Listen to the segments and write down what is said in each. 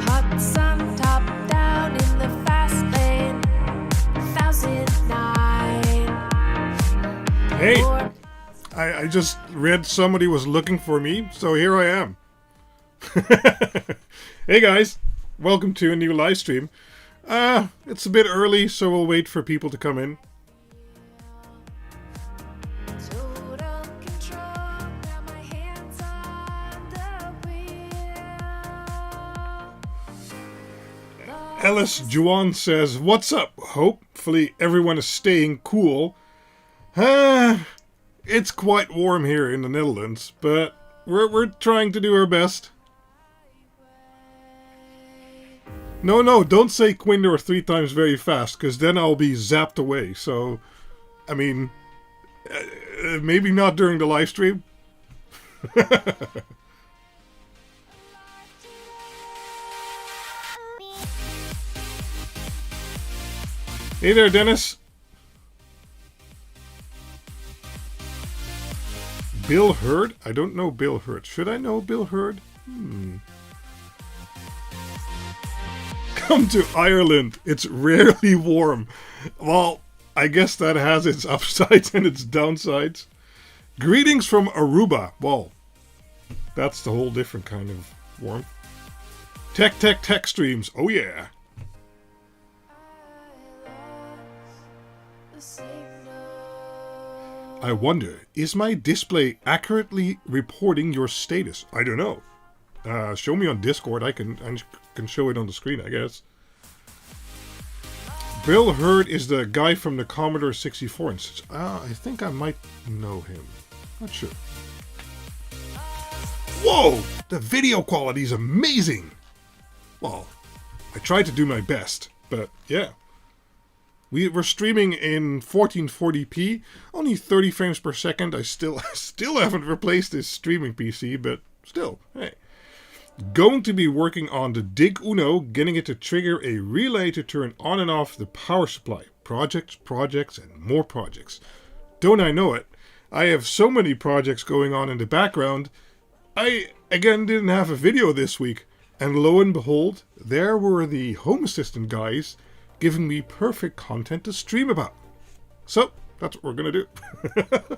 Hot sun top down in the fast lane. 1009. Hey, I just read somebody was looking for me, so here I am. Hey guys, welcome to a new live stream. It's a bit early, so we'll wait for people to come in. Total control, got my hands on the wheel. Alice Juan says, "What's up? Hopefully everyone is staying cool." It's quite warm here in the Netherlands, but we're trying to do our best. No, don't say Quinder 3 times very fast, because then I'll be zapped away. So, I mean, maybe not during the live stream. Hey there, Dennis. Bill Hurd? I don't know Bill Hurd. Should I know Bill Hurd? Come to Ireland. It's rarely warm. Well, I guess that has its upsides and its downsides. Greetings from Aruba. Well, that's the whole different kind of warmth. Tech streams. Oh yeah. I wonder, is my display accurately reporting your status? I don't know. Show me on Discord. I can show it on the screen, I guess. Bill Hurd is the guy from the Commodore 64 and such. I think I might know him. Not sure. Whoa! The video quality is amazing! Well, I tried to do my best, but yeah. We're streaming in 1440p, only 30 frames per second. I still haven't replaced this streaming PC, but still, hey. Going to be working on the Dig-Uno, getting it to trigger a relay to turn on and off the power supply. Projects, and more projects. Don't I know it? I have so many projects going on in the background. I, again, didn't have a video this week. And lo and behold, there were the Home Assistant guys giving me perfect content to stream about. So, that's what we're going to do.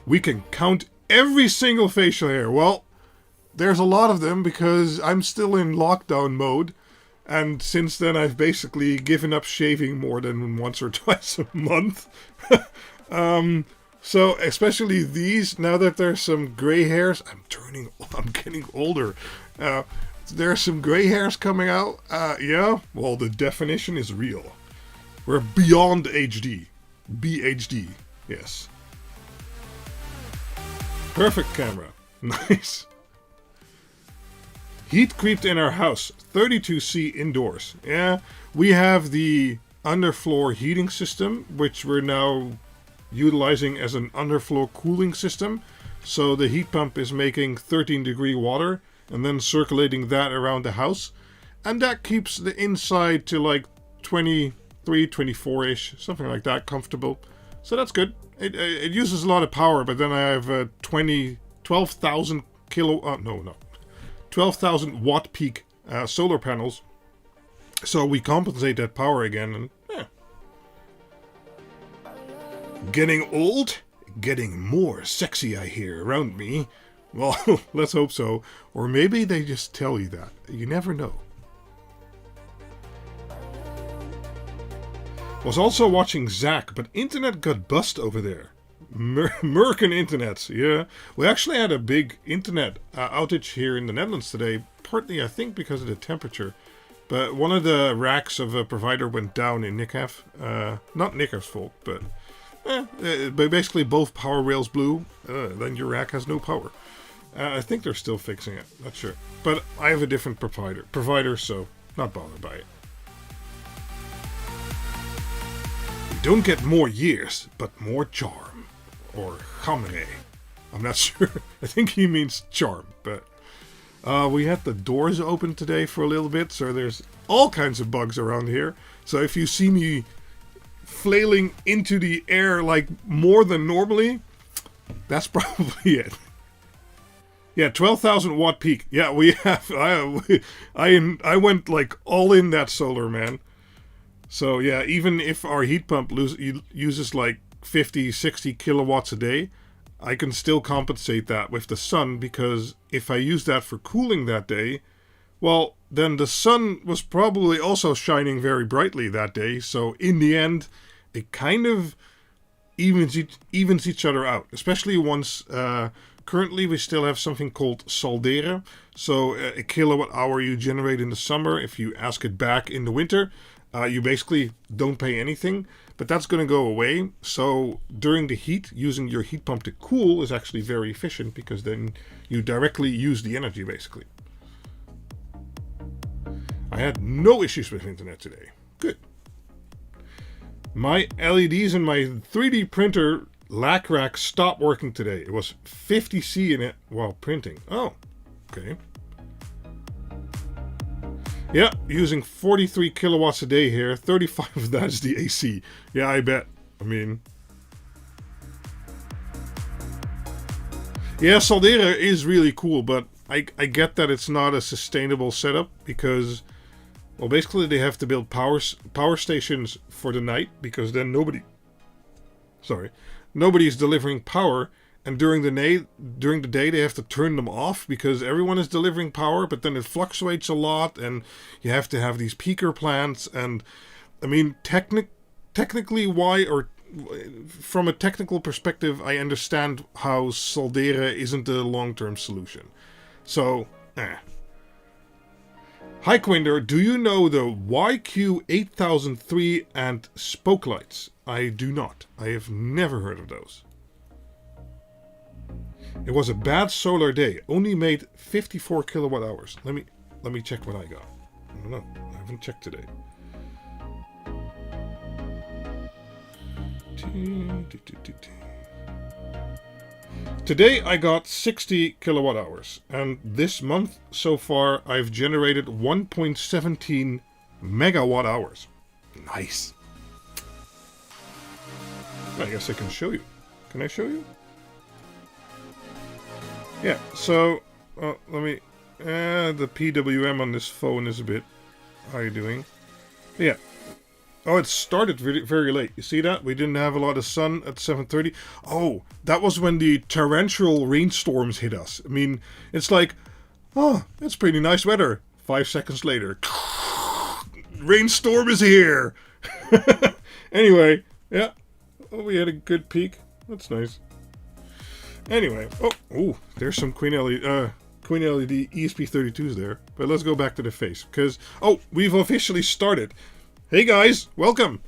We can count every single facial hair. Well, there's a lot of them because I'm still in lockdown mode. And since then, I've basically given up shaving more than once or twice a month. So, especially these, now that there's some gray hairs, I'm getting older. There's some gray hairs coming out. Yeah, well, the definition is real. We're beyond HD. BHD, yes. Perfect camera. Nice. Heat creeped in our house. 32C indoors. Yeah, we have the underfloor heating system, which we're now utilizing as an underfloor cooling system. So the heat pump is making 13-degree water and then circulating that around the house. And that keeps the inside to like 23, 24-ish, something like that, comfortable. So that's good. It uses a lot of power, but then I have 12,000 12,000 watt peak solar panels. So we compensate that power again, and yeah. Getting old? Getting more sexy, I hear, around me. Well, let's hope so. Or maybe they just tell you that. You never know. Was also watching Zach, but internet got bust over there. American internets, yeah. We actually had a big internet outage here in the Netherlands today, partly I think because of the temperature. But one of the racks of a provider went down in Nikhaf. Not Nikhaf's fault, but basically both power rails blew. Then your rack has no power. I think they're still fixing it, not sure. But I have a different provider, so not bothered by it. We don't get more years, but more charm. Or chamre. I'm not sure. I think he means charm, but we had the doors open today for a little bit, so there's all kinds of bugs around here. So if you see me flailing into the air like more than normally, that's probably it. Yeah, 12,000 watt peak. Yeah, we have. I went like all in that solar, man. So yeah, even if our heat pump uses like 50, 60 kilowatts a day, I can still compensate that with the sun, because if I use that for cooling that day, well, then the sun was probably also shining very brightly that day. So in the end, it kind of evens each other out, especially once. Currently, we still have something called solderen. So a kilowatt hour you generate in the summer, if you ask it back in the winter, you basically don't pay anything. But that's going to go away. So during the heat, using your heat pump to cool is actually very efficient, because then you directly use the energy, basically. I had no issues with internet today. Good. My LEDs and my 3D printer lac rack stopped working today. It was 50C in it while printing. Oh, okay. Yeah, using 43 kilowatts a day here. 35 of that is the AC. Yeah, I bet. I mean... Yeah, solderen is really cool, but I get that it's not a sustainable setup, because... Well, basically they have to build power stations for the night, because then nobody's delivering power, and during the day they have to turn them off, because everyone is delivering power, but then it fluctuates a lot, and you have to have these peaker plants. And I mean, technically from a technical perspective, I understand how solderen isn't a long-term solution. So, Hi Quinder, do you know the YQ8003 and spoke lights? I do not. I have never heard of those. It was a bad solar day. Only made 54 kilowatt hours. Let me check what I got. I don't know. I haven't checked today. Today I got 60 kilowatt hours, and this month so far I've generated 1.17 megawatt hours. Nice. I guess I can show you. Can I show you? Yeah, so let me... the PWM on this phone is a bit... How are you doing? Yeah. Oh, it started very, very late. You see that? We didn't have a lot of sun at 7:30. Oh, that was when the torrential rainstorms hit us. I mean, it's like, oh, it's pretty nice weather. 5 seconds later, rainstorm is here. Anyway, yeah. Oh, we had a good peak. That's nice. Anyway, oh, there's some QuinLED ESP32s there. But let's go back to the face, because, oh, we've officially started. Hey guys, welcome!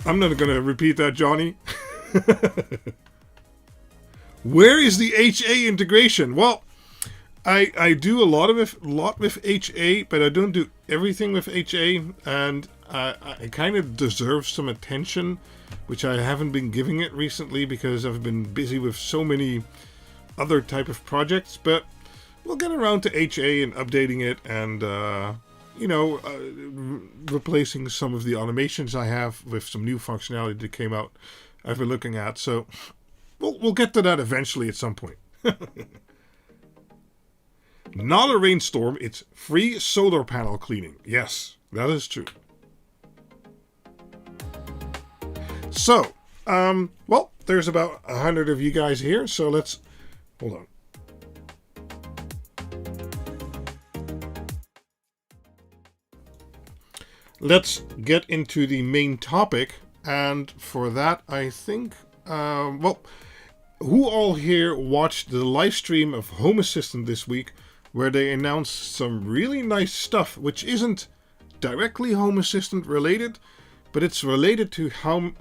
I'm not gonna repeat that, Johnny. Where is the HA integration? Well, I do a lot with HA, but I don't do everything with HA, and I kind of deserve some attention, which I haven't been giving it recently because I've been busy with so many other type of projects, but we'll get around to HA and updating it, and replacing some of the animations I have with some new functionality that came out I've been looking at. So we'll get to that eventually at some point. Not a rainstorm, it's free solar panel cleaning. Yes, that is true. So, well, there's about 100 of you guys here, so let's... Hold on. Let's get into the main topic, and for that, I think, well, who all here watched the live stream of Home Assistant this week, where they announced some really nice stuff, which isn't directly Home Assistant related, but it's related to how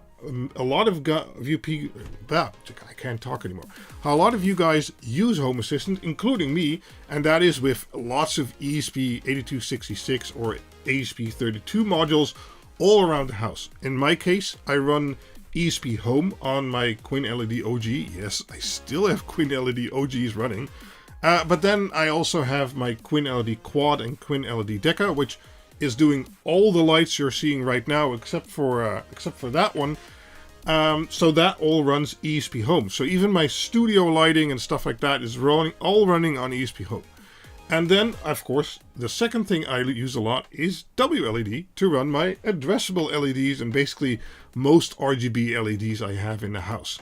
a lot of you people, I can't talk anymore, how a lot of you guys use Home Assistant, including me, and that is with lots of ESP8266 or ESP32 modules all around the house. In my case, I run ESPhome on my QuinLED-OG. Yes, I still have QuinLED-OGs running. But then I also have my QuinLED-Quad and QuinLED-Deca, which is doing all the lights you're seeing right now, except for that one. So that all runs ESPhome. So even my studio lighting and stuff like that is all running on ESPhome. And then, of course, the second thing I use a lot is WLED to run my addressable LEDs and basically most RGB LEDs I have in the house.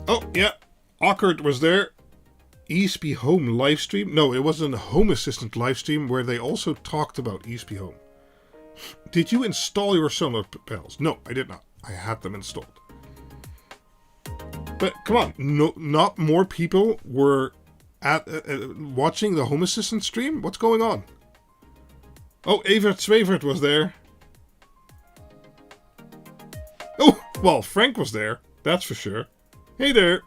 Oh, yeah, Awkward was there. ESPhome livestream. No, it was a Home Assistant livestream where they also talked about ESPhome. Did you install your solar panels? No, I did not. I had them installed. But come on, no, not more people were at watching the Home Assistant stream? What's going on? Oh, Evert Swevert was there. Oh, well, Frank was there. That's for sure. Hey there.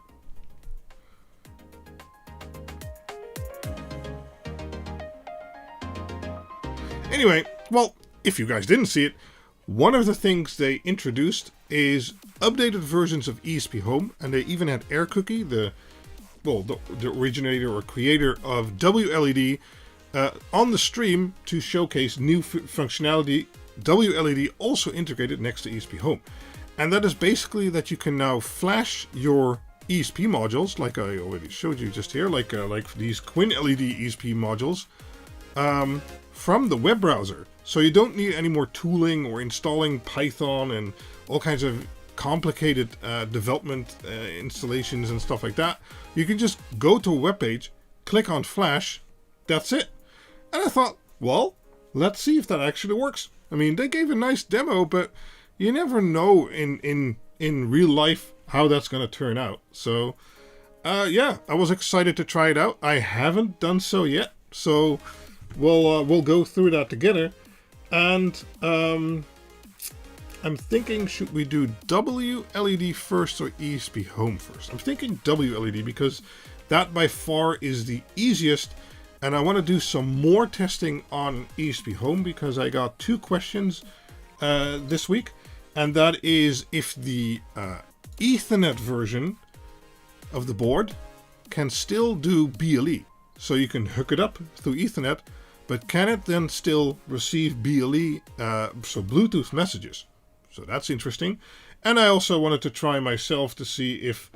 Anyway, well, if you guys didn't see it, one of the things they introduced is updated versions of ESPhome, and they even had Aircoookie, the originator or creator of WLED, on the stream to showcase new functionality. WLED also integrated next to ESPhome, and that is basically that you can now flash your ESP modules, like I already showed you just here, like these QuinLED ESP modules, from the web browser. So you don't need any more tooling or installing Python and all kinds of complicated development installations and stuff like that. You can just go to a web page, click on Flash, that's it. And I thought, well, let's see if that actually works. I mean, they gave a nice demo, but you never know in real life how that's going to turn out. So, yeah, I was excited to try it out. I haven't done so yet, so we'll go through that together. And I'm thinking, should we do WLED first or ESPhome first? I'm thinking WLED because that by far is the easiest. And I want to do some more testing on ESPhome because I got 2 questions this week. And that is if the Ethernet version of the board can still do BLE. So you can hook it up through Ethernet, but can it then still receive BLE, so Bluetooth messages? So that's interesting. And I also wanted to try myself to see if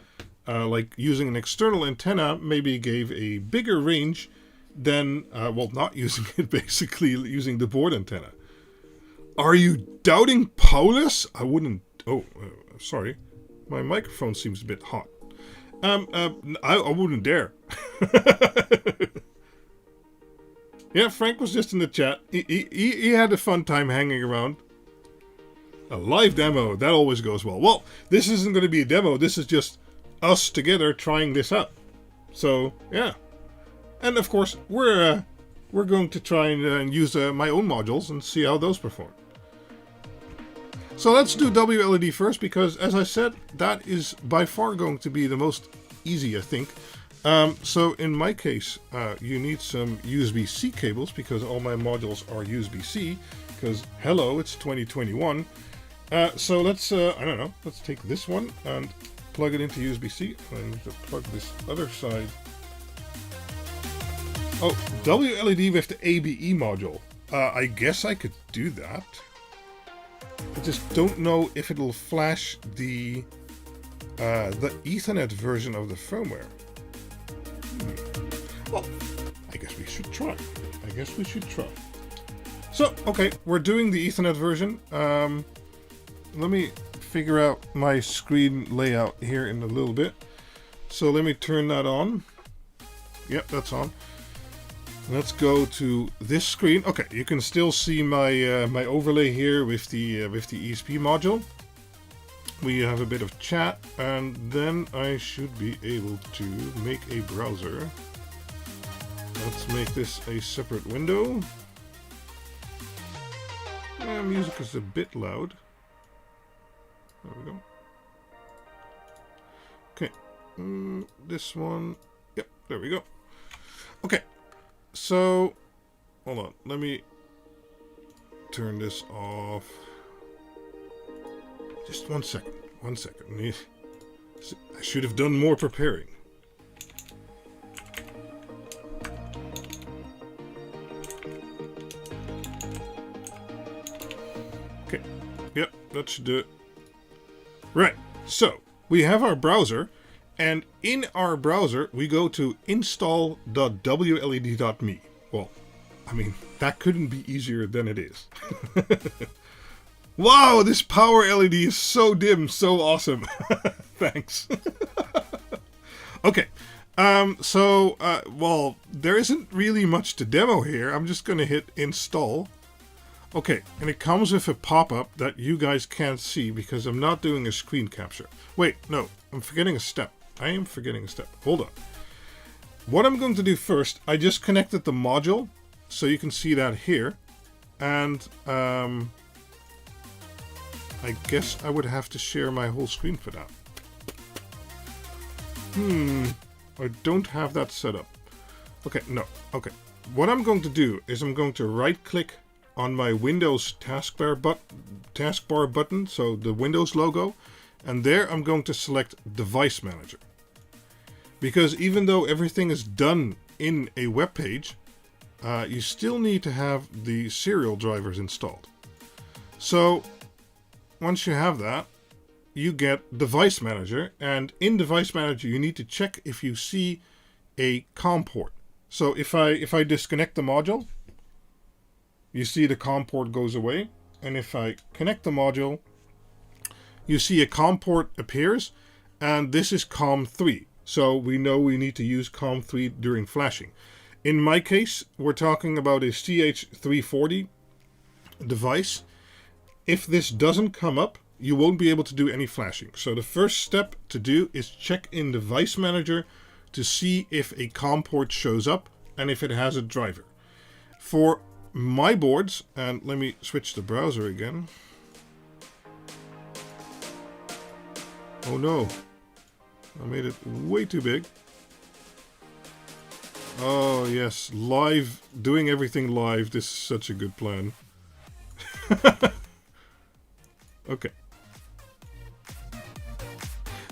like using an external antenna maybe gave a bigger range than, well, not using it, basically using the board antenna. Are you doubting Paulus? I wouldn't, sorry. My microphone seems a bit hot. I wouldn't dare. Yeah, Frank was just in the chat. He had a fun time hanging around. A live demo, that always goes well. Well, this isn't going to be a demo. This is just us together trying this out. So, yeah. And of course, we're going to try and use my own modules and see how those perform. So let's do WLED first because, as I said, that is by far going to be the most easy, I think. So in my case, you need some USB-C cables because all my modules are USB-C because, hello, it's 2021. So let's, I don't know, let's take this one and plug it into USB-C. I need to plug this other side. Oh, WLED with the ABE module. I guess I could do that. I just don't know if it'll flash the Ethernet version of the firmware. Well, I guess we should try. So, okay, we're doing the Ethernet version. Let me figure out my screen layout here in a little bit. So let me turn that on. Yep, that's on. Let's go to this screen. Okay, you can still see my my overlay here with the ESP module. We have a bit of chat, and then I should be able to make a browser. Let's make this a separate window. Music is a bit loud. There we go. Okay, this one. Yep, there we go. Okay. So, hold on, let me turn this off. Just 1 second, 1 second. I should have done more preparing. Okay, yep, that should do it. Right, so we have our browser, and in our browser we go to install.wled.me. Well, I mean, that couldn't be easier than it is. Wow, this power LED is so dim, so awesome. Thanks. Okay, well, there isn't really much to demo here. I'm just going to hit install. Okay, and it comes with a pop-up that you guys can't see because I'm not doing a screen capture. Wait, no, I'm forgetting a step. I am forgetting a step. Hold on. What I'm going to do first, I just connected the module, so you can see that here. And I guess I would have to share my whole screen for that. I don't have that set up. Okay, no. Okay. What I'm going to do is I'm going to right-click on my Windows taskbar button, so the Windows logo, and there I'm going to select Device Manager. Because even though everything is done in a web page, you still need to have the serial drivers installed. So once you have that, you get Device Manager, and in Device Manager you need to check if you see a COM port. So if I disconnect the module, you see the COM port goes away, and if I connect the module, you see a COM port appears, and this is COM3. So we know we need to use COM3 during flashing. In my case, we're talking about a CH340 device. If this doesn't come up, you won't be able to do any flashing. So the first step to do is check in Device Manager to see if a COM port shows up and if it has a driver. For my boards, and let me switch the browser again. Oh no, I made it way too big. Oh yes, live, doing everything live. This is such a good plan. Okay.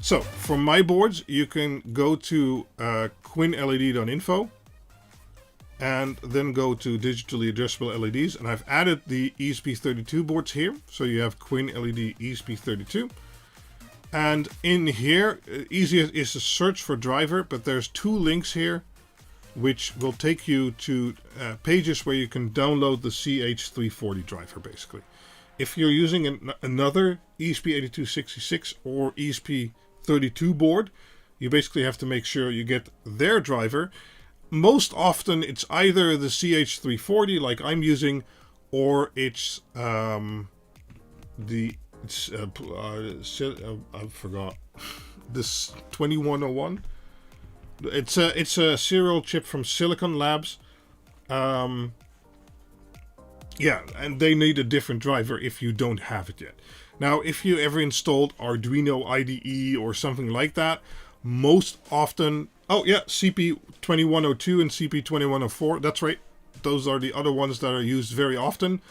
So for my boards, you can go to QuinLED.info and then go to digitally addressable LEDs. And I've added the ESP32 boards here. So you have QuinLED ESP32. And in here, easiest is to search for driver, but there's two links here which will take you to pages where you can download the CH340 driver, basically. If you're using another ESP8266 or ESP32 board, you basically have to make sure you get their driver. Most often it's either the CH340 like I'm using, or it's I forgot this 2101. It's a serial chip from Silicon Labs. Yeah, and they need a different driver if you don't have it yet. Now, if you ever installed Arduino IDE or something like that, most often... Oh, yeah, CP2102 and CP2104. That's right. Those are the other ones that are used very often.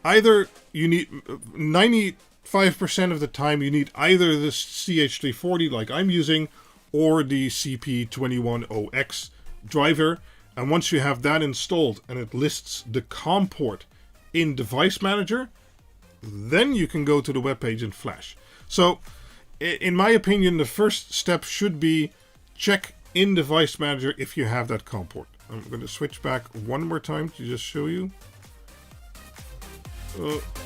Either you need... 95% of the time, you need either the CH340 like I'm using, or the CP210X driver. And once you have that installed and it lists the COM port in Device Manager, then you can go to the web page and flash. So, in my opinion, the first step should be check in Device Manager if you have that COM port. I'm going to switch back one more time to just show you.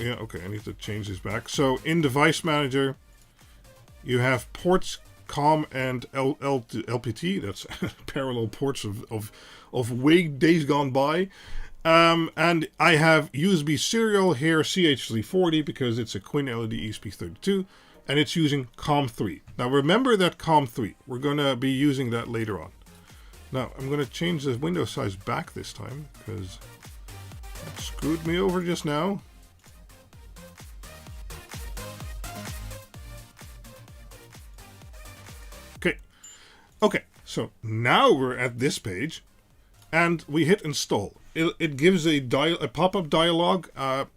Yeah, okay, I need to change this back. So, in Device Manager, you have ports COM and LPT. That's parallel ports of way days gone by. And I have USB serial here, CH340, because it's a QuinLED ESP32, and it's using COM3. Now remember that COM3. We're going to be using that later on. Now I'm going to change the window size back this time, because that screwed me over just now. Okay, so now we're at this page, and we hit install. It gives a pop-up dialog.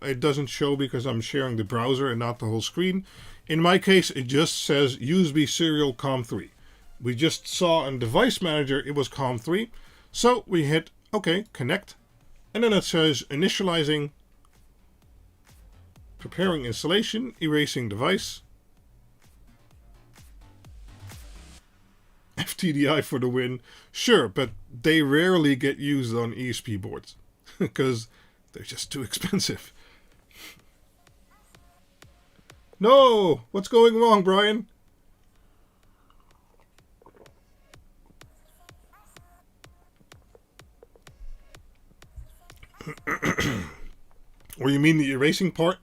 It doesn't show because I'm sharing the browser and not the whole screen. In my case, it just says USB serial COM3. We just saw in Device Manager it was COM3, so we hit OK, connect, and then it says initializing, preparing installation, erasing device. FTDI for the win. Sure, but they rarely get used on ESP boards because they're just too expensive. No! What's going wrong, Brian? Or you mean the erasing part?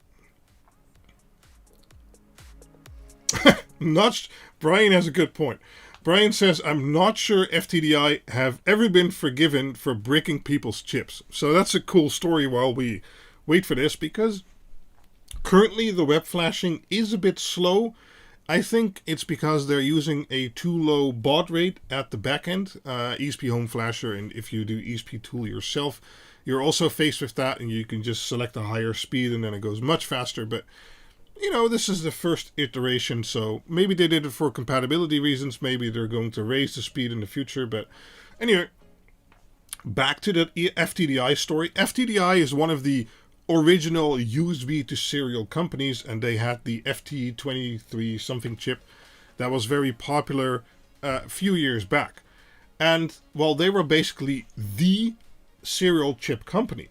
Brian has a good point. Brian says, I'm not sure FTDI have ever been forgiven for breaking people's chips. So that's a cool story while we wait for this, because currently the web flashing is a bit slow. I think it's because they're using a too low baud rate at the back end. ESPhome Flasher, and if you do ESPTool yourself, you're also faced with that, and you can just select a higher speed and then it goes much faster. But you know, this is the first iteration, so maybe they did it for compatibility reasons. Maybe they're going to raise the speed in the future. But anyway, back to the FTDI story. FTDI is one of the original USB to serial companies, and they had the FT23 something chip that was very popular a few years back. And, well, they were basically the serial chip company.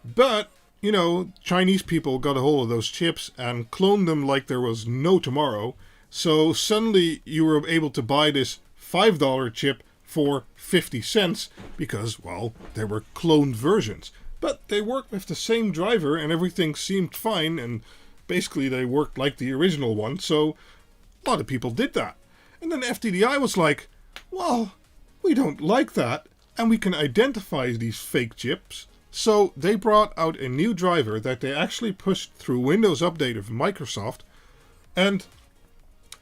But you know, Chinese people got a hold of those chips and cloned them like there was no tomorrow. So suddenly you were able to buy this $5 chip for 50 cents because, well, they were cloned versions. But they worked with the same driver and everything seemed fine, and basically they worked like the original one. So a lot of people did that. And then FTDI was like, well, we don't like that, and we can identify these fake chips. So they brought out a new driver that they actually pushed through Windows Update of Microsoft, and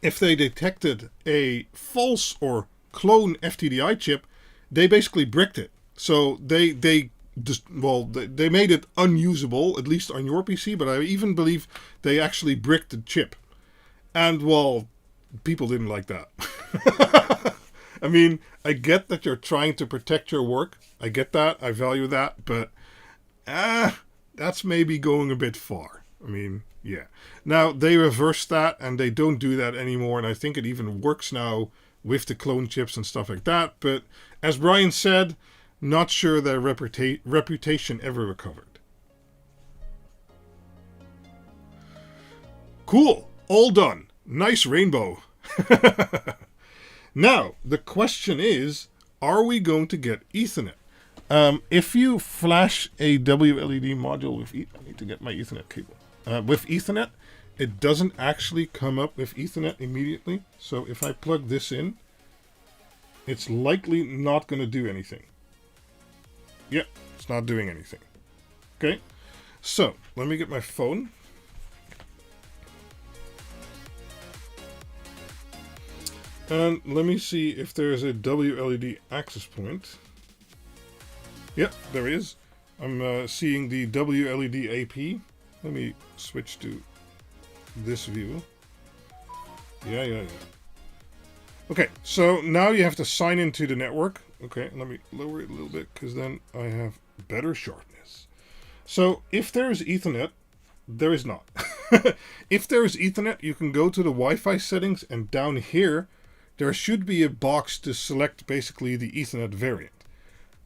if they detected a false or clone FTDI chip, they basically bricked it. So they made it unusable, at least on your PC, but I even believe they actually bricked the chip. And, well, people didn't like that. I mean, I get that you're trying to protect your work. I get that. I value that. But that's maybe going a bit far. I mean, yeah. Now, they reversed that, and they don't do that anymore. And I think it even works now with the clone chips and stuff like that. But as Brian said, not sure their reputation ever recovered. Cool. All done. Nice rainbow. Now, the question is, are we going to get Ethernet? If you flash a WLED module with I need to get my Ethernet cable. With Ethernet, it doesn't actually come up with Ethernet immediately. So if I plug this in, it's likely not going to do anything. Yep, it's not doing anything. Okay, so let me get my phone. And let me see if there's a WLED access point. Yep, there is. I'm seeing the WLED AP. Let me switch to this view. Yeah. Okay, so now you have to sign into the network. Okay, let me lower it a little bit because then I have better sharpness. So if there is Ethernet, there is not. If there is Ethernet, you can go to the Wi-Fi settings, and down here, there should be a box to select basically the Ethernet variant.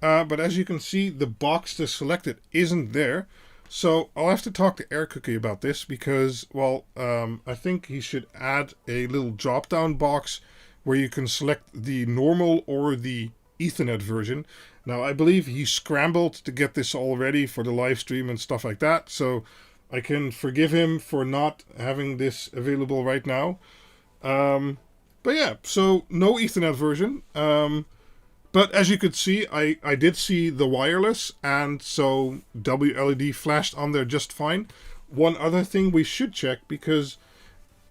But as you can see, the box to select it isn't there. So I'll have to talk to Aircoookie about this because, well, I think he should add a little drop-down box where you can select the normal or the Ethernet version. Now, I believe he scrambled to get this all ready for the live stream and stuff like that. So I can forgive him for not having this available right now. But yeah, so no Ethernet version. But as you could see, I did see the wireless, and so WLED flashed on there just fine. One other thing we should check, because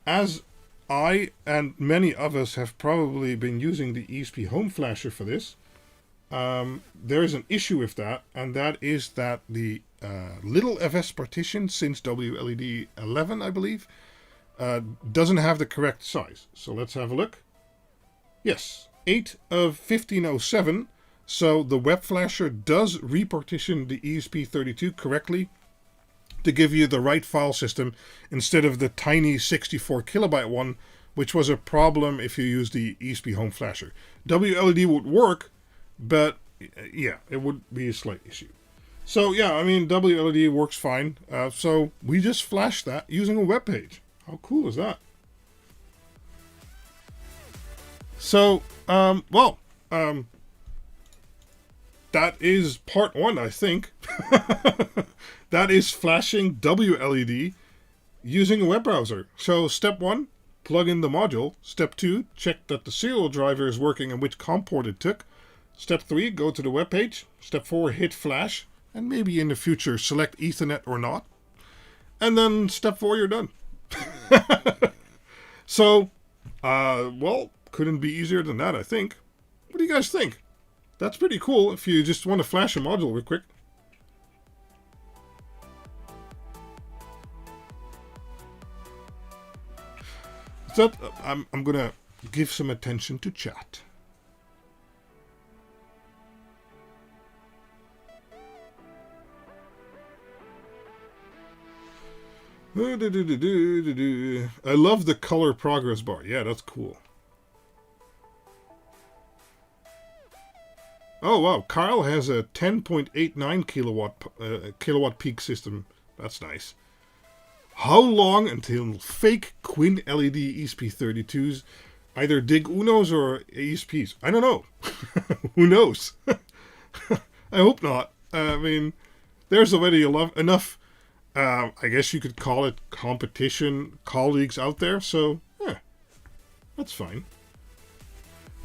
as I and many of us have probably been using the ESPhome Flasher for this, there is an issue with that, and that is that the little FS partition since WLED 11, I believe, doesn't have the correct size. So let's have a look. Yes, 8 of 1507. So the web flasher does repartition the ESP32 correctly to give you the right file system instead of the tiny 64 kilobyte one, which was a problem if you use the ESPhome flasher. WLED would work, but yeah, it would be a slight issue. So yeah, I mean, WLED works fine. So we just flashed that using a web page. How cool is that? So, that is part 1, I think. That is flashing WLED using a web browser. So step 1, plug in the module. Step 2, check that the serial driver is working and which COM port it took. Step 3, go to the web page. Step 4, hit flash. And maybe in the future, select Ethernet or not. And then step 4, you're done. So, well, couldn't be easier than that, I think. What do you guys think? That's pretty cool if you just want to flash a module real quick. So, I'm gonna give some attention to chat. I love the color progress bar. Yeah, that's cool. Oh wow, Kyle has a 10.89 kilowatt peak system. That's nice. How long until fake QuinLED ESP32s either Dig-Unos or ESPs? I don't know. Who knows? I hope not. I mean, there's already enough, I guess you could call it competition colleagues out there, so yeah, that's fine.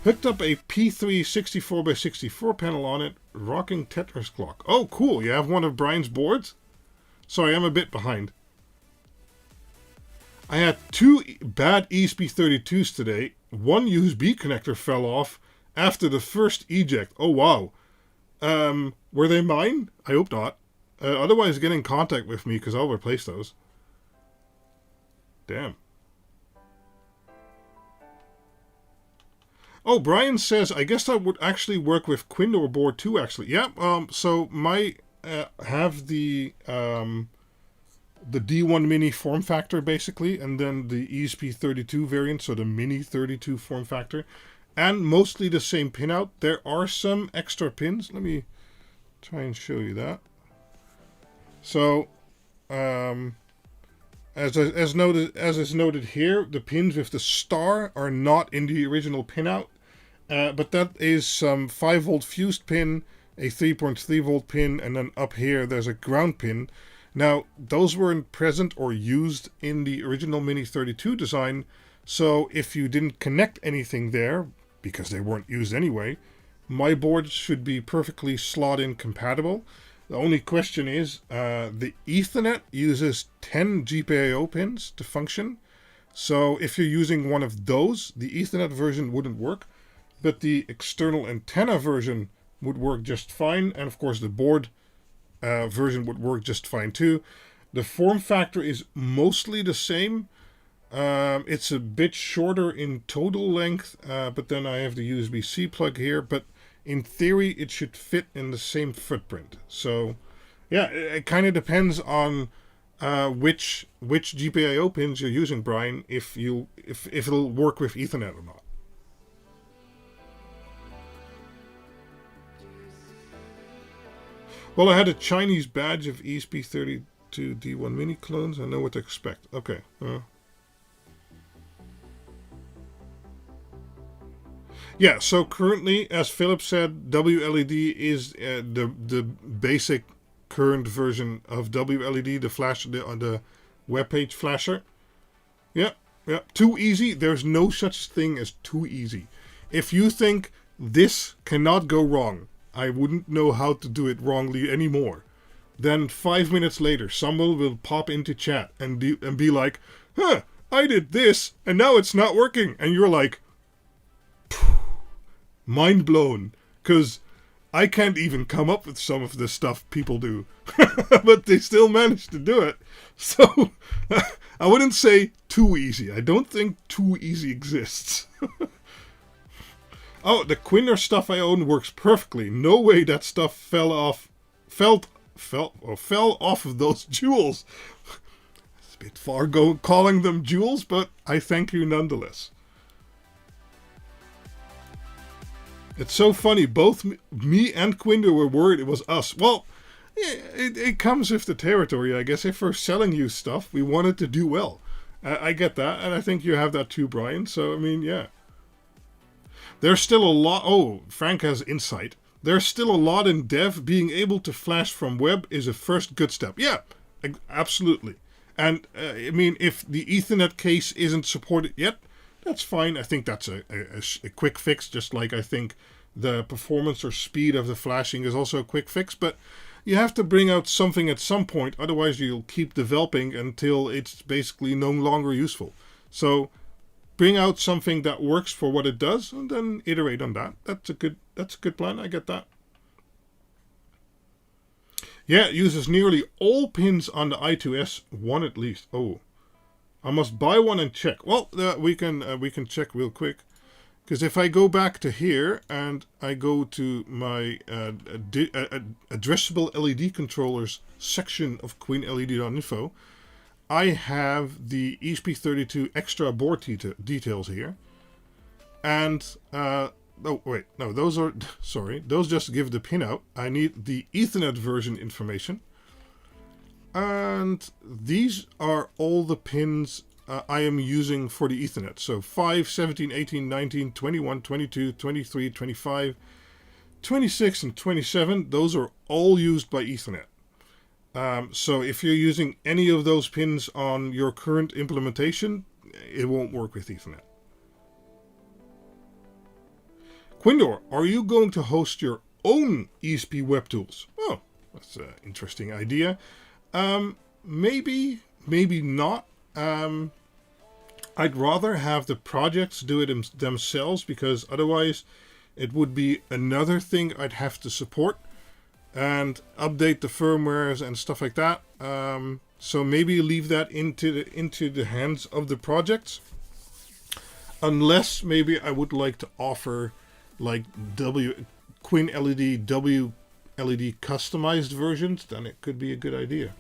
Hooked up a P3 64x64 panel on it, rocking Tetris clock. Oh, cool. You have one of Brian's boards? Sorry, I'm a bit behind. I had 2 bad ESP32s today. One USB connector fell off after the first eject. Oh, wow. Were they mine? I hope not. Otherwise, get in contact with me because I'll replace those. Damn. Oh, Brian says, I guess that would actually work with Quindor board too, actually. Yeah, so my have the D1 Mini form factor, basically, and then the ESP32 variant, so the Mini 32 form factor, and mostly the same pinout. There are some extra pins. Let me try and show you that. So, as is noted here, the pins with the star are not in the original pinout, but that is some 5-volt fused pin, a 3.3 volt pin, and then up here there's a ground pin. Now, those weren't present or used in the original Mini 32 design, so if you didn't connect anything there, because they weren't used anyway, my board should be perfectly slot-in compatible. The only question is, the Ethernet uses 10 GPIO pins to function. So if you're using one of those, the Ethernet version wouldn't work. But the external antenna version would work just fine. And of course the board version would work just fine too. The form factor is mostly the same. It's a bit shorter in total length. But then I have the USB-C plug here. But in theory, it should fit in the same footprint. So, yeah, it kind of depends on which GPIO pins you're using, Brian, if it'll work with Ethernet or not. Well, I had a Chinese badge of ESP32 D1 Mini clones. I know what to expect. Okay. Yeah, so currently, as Philip said, WLED is the basic current version of WLED, the flash, the web page flasher. Yeah, too easy. There's no such thing as too easy. If you think this cannot go wrong, I wouldn't know how to do it wrongly anymore. Then 5 minutes later, someone will pop into chat and be like, "Huh, I did this, and now it's not working," and you're like, mind blown, because I can't even come up with some of the stuff people do, but they still manage to do it. So I wouldn't say too easy. I don't think too easy exists. Oh, the Quindor stuff I own works perfectly. No way that stuff fell off of those jewels. bit far calling them jewels, but I thank you nonetheless. It's so funny. Both me and Quindo were worried it was us. Well, it comes with the territory, I guess. If we're selling you stuff, we want it to do well. I get that, and I think you have that too, Brian. So, I mean, yeah. There's still a lot... Oh, Frank has insight. There's still a lot in dev. Being able to flash from web is a first good step. Yeah, absolutely. And, I mean, if the Ethernet case isn't supported yet, that's fine. I think that's a quick fix, just like I think the performance or speed of the flashing is also a quick fix. But you have to bring out something at some point, otherwise you'll keep developing until it's basically no longer useful. So bring out something that works for what it does, and then iterate on that. That's a good plan. I get that. Yeah, it uses nearly all pins on the I2S, one at least. Oh, I must buy one and check. Well, we can check real quick. Because if I go back to here and I go to my addressable LED controllers section of QuinLED.info, I have the ESP32 extra board details here. And, oh wait, no, those are, sorry, those just give the pin out. I need the Ethernet version information. And these are all the pins I am using for the Ethernet. So 5, 17, 18, 19, 21, 22, 23, 25, 26, and 27. Those are all used by Ethernet. So if you're using any of those pins on your current implementation, it won't work with Ethernet. Quindor, are you going to host your own ESP web tools? Oh, that's an interesting idea. Maybe not. I'd rather have the projects do it themselves, because otherwise it would be another thing I'd have to support and update the firmwares and stuff like that. So maybe leave that into the hands of the projects. Unless maybe I would like to offer like QuinLED WLED customized versions, then it could be a good idea.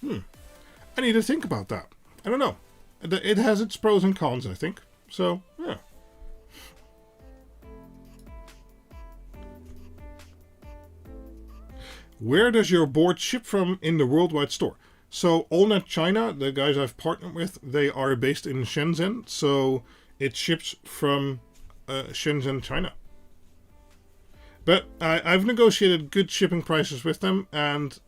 I need to think about that. I don't know. It has its pros and cons, I think. So, yeah. Where does your board ship from in the worldwide store? So, AllNet China, the guys I've partnered with, they are based in Shenzhen. So, it ships from Shenzhen, China. But I've negotiated good shipping prices with them. And,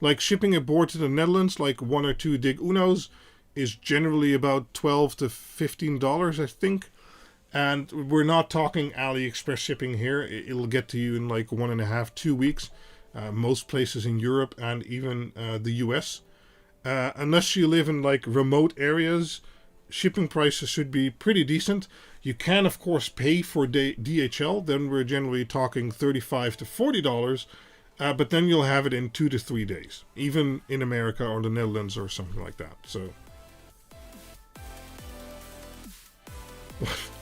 like shipping a board to the Netherlands, like 1 or 2 Dig-Unos, is generally about $12 to $15, I think. And we're not talking Aliexpress shipping here. It'll get to you in like 1.5, 2 weeks. Most places in Europe and even the US. Unless you live in like remote areas, shipping prices should be pretty decent. You can, of course, pay for DHL. Then we're generally talking $35 to $40. But then you'll have it in 2 to 3 days. Even in America or the Netherlands or something like that. So...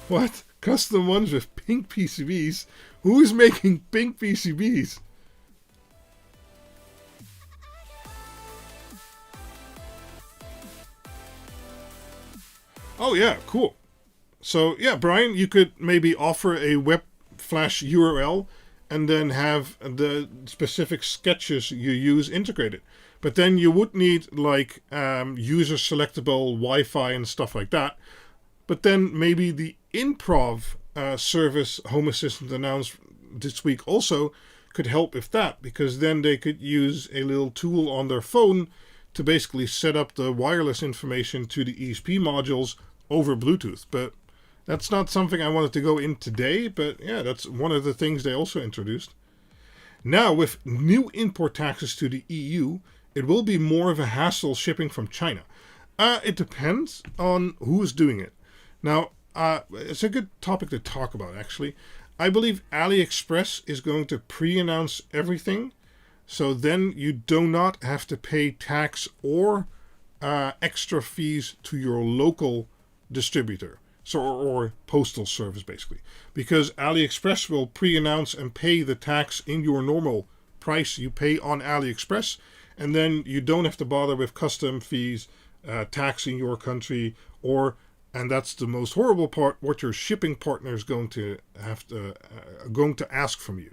What? Custom ones with pink PCBs? Who's making pink PCBs? Oh yeah, cool. So yeah, Brian, you could maybe offer a web flash URL and then have the specific sketches you use integrated. But then you would need like user selectable Wi-Fi and stuff like that. But then maybe the Improv service Home Assistant announced this week also could help with that, because then they could use a little tool on their phone to basically set up the wireless information to the ESP modules over Bluetooth. But that's not something I wanted to go in today, but yeah, that's one of the things they also introduced. Now, with new import taxes to the EU, it will be more of a hassle shipping from China. It depends on who's doing it. Now, it's a good topic to talk about, actually. I believe Aliexpress is going to pre-announce everything, so then you do not have to pay tax or extra fees to your local distributor, or postal service, basically. Because Aliexpress will pre-announce and pay the tax in your normal price you pay on Aliexpress, and then you don't have to bother with custom fees, tax in your country, or, and that's the most horrible part, what your shipping partner is going to ask from you.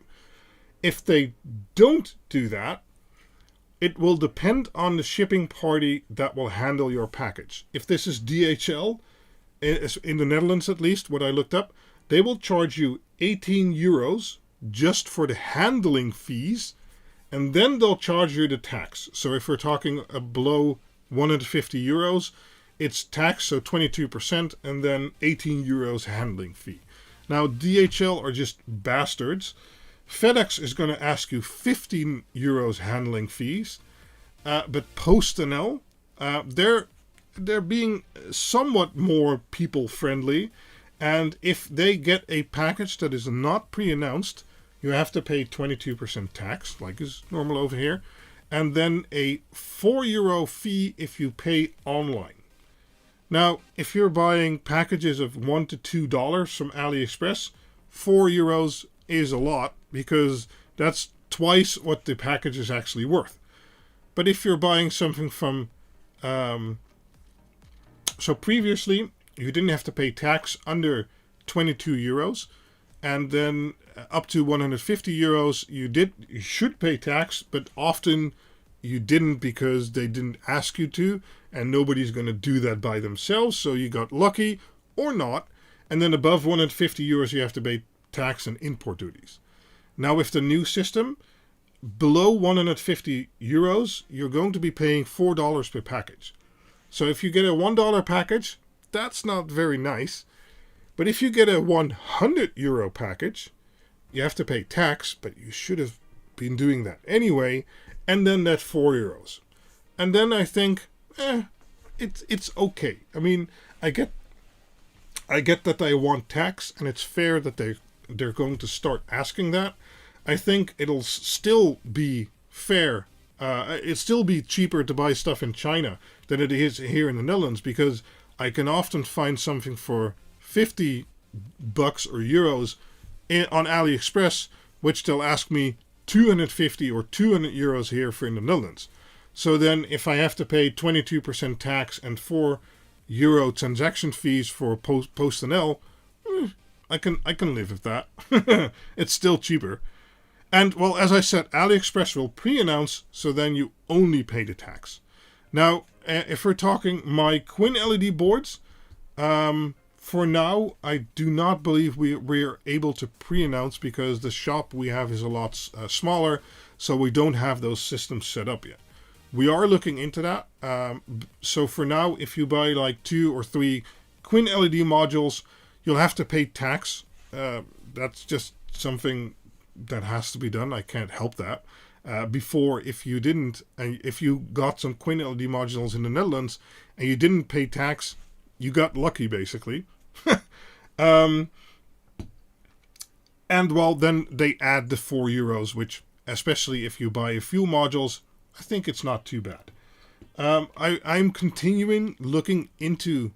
If they don't do that, it will depend on the shipping party that will handle your package. If this is DHL, in the Netherlands at least, what I looked up, they will charge you 18 euros just for the handling fees, and then they'll charge you the tax. So if we're talking below 150 euros, it's tax, so 22%, and then 18 euros handling fee. Now, DHL are just bastards. FedEx is going to ask you 15 euros handling fees, but PostNL, they're being somewhat more people-friendly, and if they get a package that is not pre-announced, you have to pay 22% tax, like is normal over here, and then a €4 fee if you pay online. Now, if you're buying packages of $1 to $2 from Aliexpress, €4 is a lot, because that's twice what the package is actually worth. But if you're buying something from... so previously, you didn't have to pay tax under 22 euros, and then up to 150 euros, you should pay tax, but often you didn't because they didn't ask you to, and nobody's going to do that by themselves, so you got lucky or not. And then above 150 euros, you have to pay tax and import duties. Now with the new system, below 150 euros, you're going to be paying $4 per package. So if you get a $1 package, that's not very nice. But if you get a €100 package, you have to pay tax, but you should have been doing that anyway, and then that €4. And then I think, it's okay. I mean, I get that they want tax, and it's fair that they're going to start asking that. I think it'll still be fair. It'll still be cheaper to buy stuff in China than it is here in the Netherlands, because I can often find something for $50 or euros on AliExpress, which they'll ask me 250 or 200 euros here for in the Netherlands. So then if I have to pay 22% tax and €4 transaction fees for PostNL, I can live with that. It's still cheaper. And, well, as I said, AliExpress will pre-announce, so then you only pay the tax. Now, if we're talking my QuinLED boards, for now, I do not believe we're able to pre-announce, because the shop we have is a lot smaller, so we don't have those systems set up yet. We are looking into that. So for now, if you buy like 2 or 3 QuinLED modules, you'll have to pay tax. That's just something that has to be done. I can't help that. Before, if you didn't, and if you got some QuinLED modules in the Netherlands and you didn't pay tax, you got lucky, basically. And, well, then they add the €4, which, especially if you buy a few modules, I think it's not too bad. I'm continuing looking into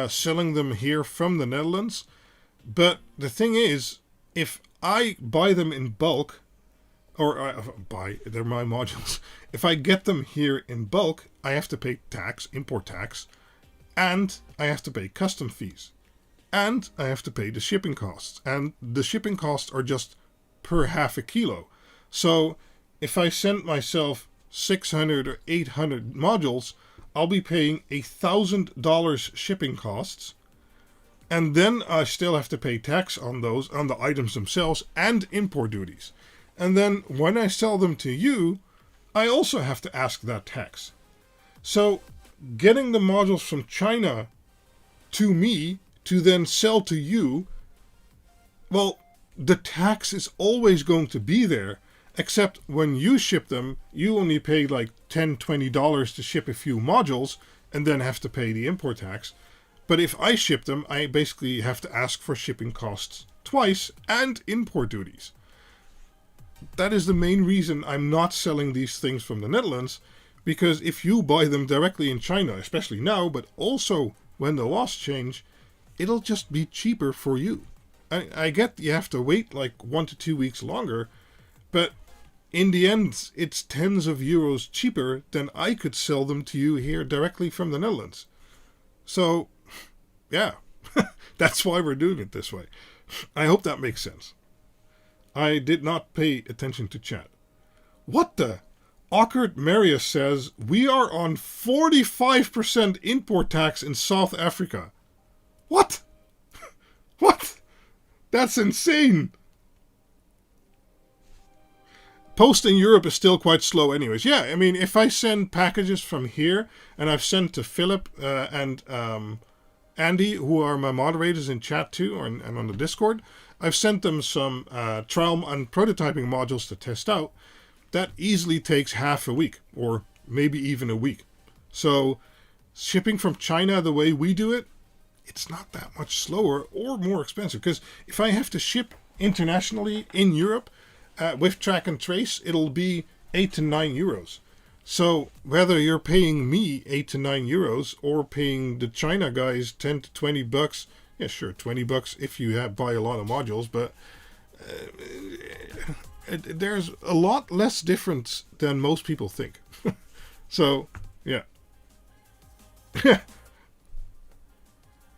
selling them here from the Netherlands. But the thing is, if I buy them in bulk, or they're my modules. If I get them here in bulk, I have to pay tax, import tax, and I have to pay custom fees. And I have to pay the shipping costs. And the shipping costs are just per half a kilo. So if I send myself 600 or 800 modules, I'll be paying $1,000 shipping costs. And then I still have to pay tax on those, on the items themselves, and import duties. And then when I sell them to you, I also have to ask that tax. So getting the modules from China to me to then sell to you, well, the tax is always going to be there, except when you ship them, you only pay like $10, $20 to ship a few modules and then have to pay the import tax. But if I ship them, I basically have to ask for shipping costs twice and import duties. That is the main reason I'm not selling these things from the Netherlands, because if you buy them directly in China, especially now, but also when the laws change, it'll just be cheaper for you. I get you have to wait like 1 to 2 weeks longer, but in the end, it's tens of euros cheaper than I could sell them to you here directly from the Netherlands. So, yeah, that's why we're doing it this way. I hope that makes sense. I did not pay attention to chat. What the? Awkward Marius says, we are on 45% import tax in South Africa. What? What? That's insane. Post in Europe is still quite slow anyways. Yeah, I mean, if I send packages from here, and I've sent to Philip and Andy, who are my moderators in chat too, and on the Discord, I've sent them some trial and prototyping modules to test out. That easily takes half a week, or maybe even a week. So, shipping from China the way we do it, it's not that much slower or more expensive. Because if I have to ship internationally in Europe with track and trace, it'll be 8 to 9 euros. So, whether you're paying me 8 to 9 euros or paying the China guys 10 to 20 bucks, yeah, sure, 20 bucks if you buy a lot of modules, but there's a lot less difference than most people think. So, yeah.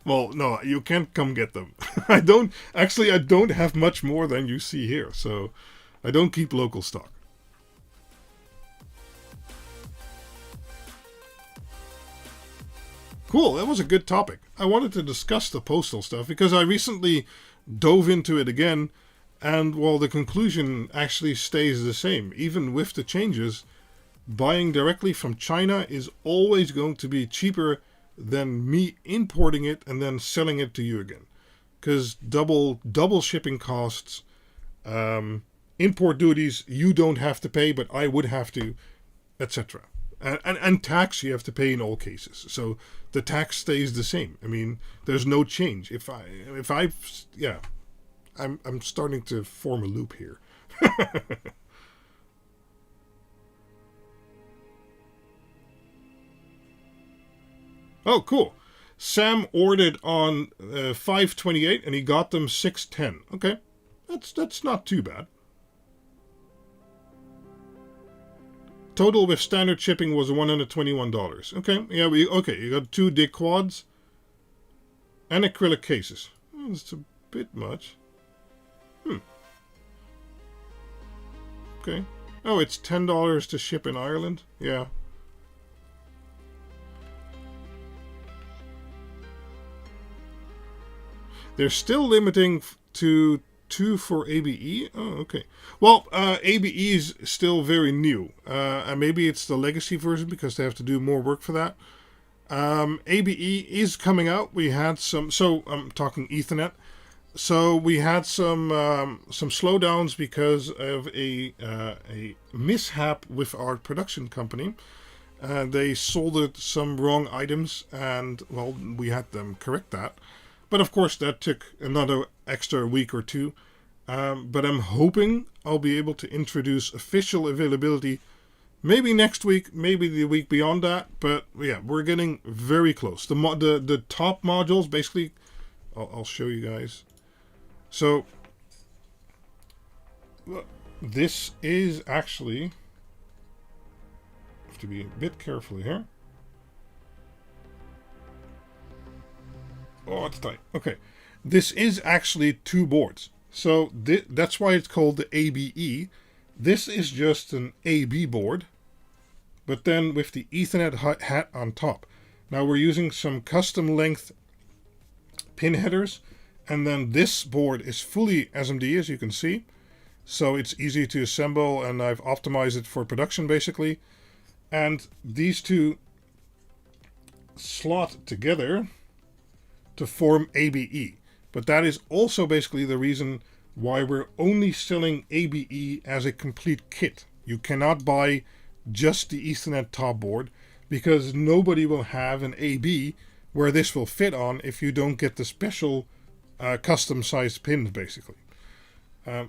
Well, no, you can't come get them. I don't have much more than you see here, so I don't keep local stock. Cool, that was a good topic. I wanted to discuss the postal stuff because I recently dove into it again. And, well, the conclusion actually stays the same. Even with the changes, buying directly from China is always going to be cheaper than me importing it and then selling it to you again. Because double shipping costs, import duties you don't have to pay, but I would have to, etc. And tax you have to pay in all cases. So the tax stays the same. I mean, there's no change. I'm starting to form a loop here. Oh, cool. Sam ordered on 5/28 and he got them 6/10. Okay, that's not too bad. Total with standard shipping was $121. Okay, yeah, you got 2 Dig-Quads and acrylic cases. It's a bit much. Okay. Oh, it's $10 to ship in Ireland? Yeah. They're still limiting to 2 for ABE? Oh, okay. Well, ABE is still very new. And maybe it's the legacy version because they have to do more work for that. ABE is coming out. We had some... So, I'm talking Ethernet. So we had some slowdowns because of a mishap with our production company. They soldered some wrong items, and well, we had them correct that. But of course, that took another extra week or two. But I'm hoping I'll be able to introduce official availability, maybe next week, maybe the week beyond that. But yeah, we're getting very close. The top modules, basically, I'll show you guys. So, this is actually, I have to be a bit careful here. Oh, it's tight. Okay. This is actually 2 boards. So, that's why it's called the ABE. This is just an AB board, but then with the Ethernet hat on top. Now, we're using some custom length pin headers. And then this board is fully SMD, as you can see. So it's easy to assemble, and I've optimized it for production, basically. And these 2 slot together to form ABE. But that is also basically the reason why we're only selling ABE as a complete kit. You cannot buy just the Ethernet top board, because nobody will have an AB where this will fit on if you don't get the special custom-sized pins, basically.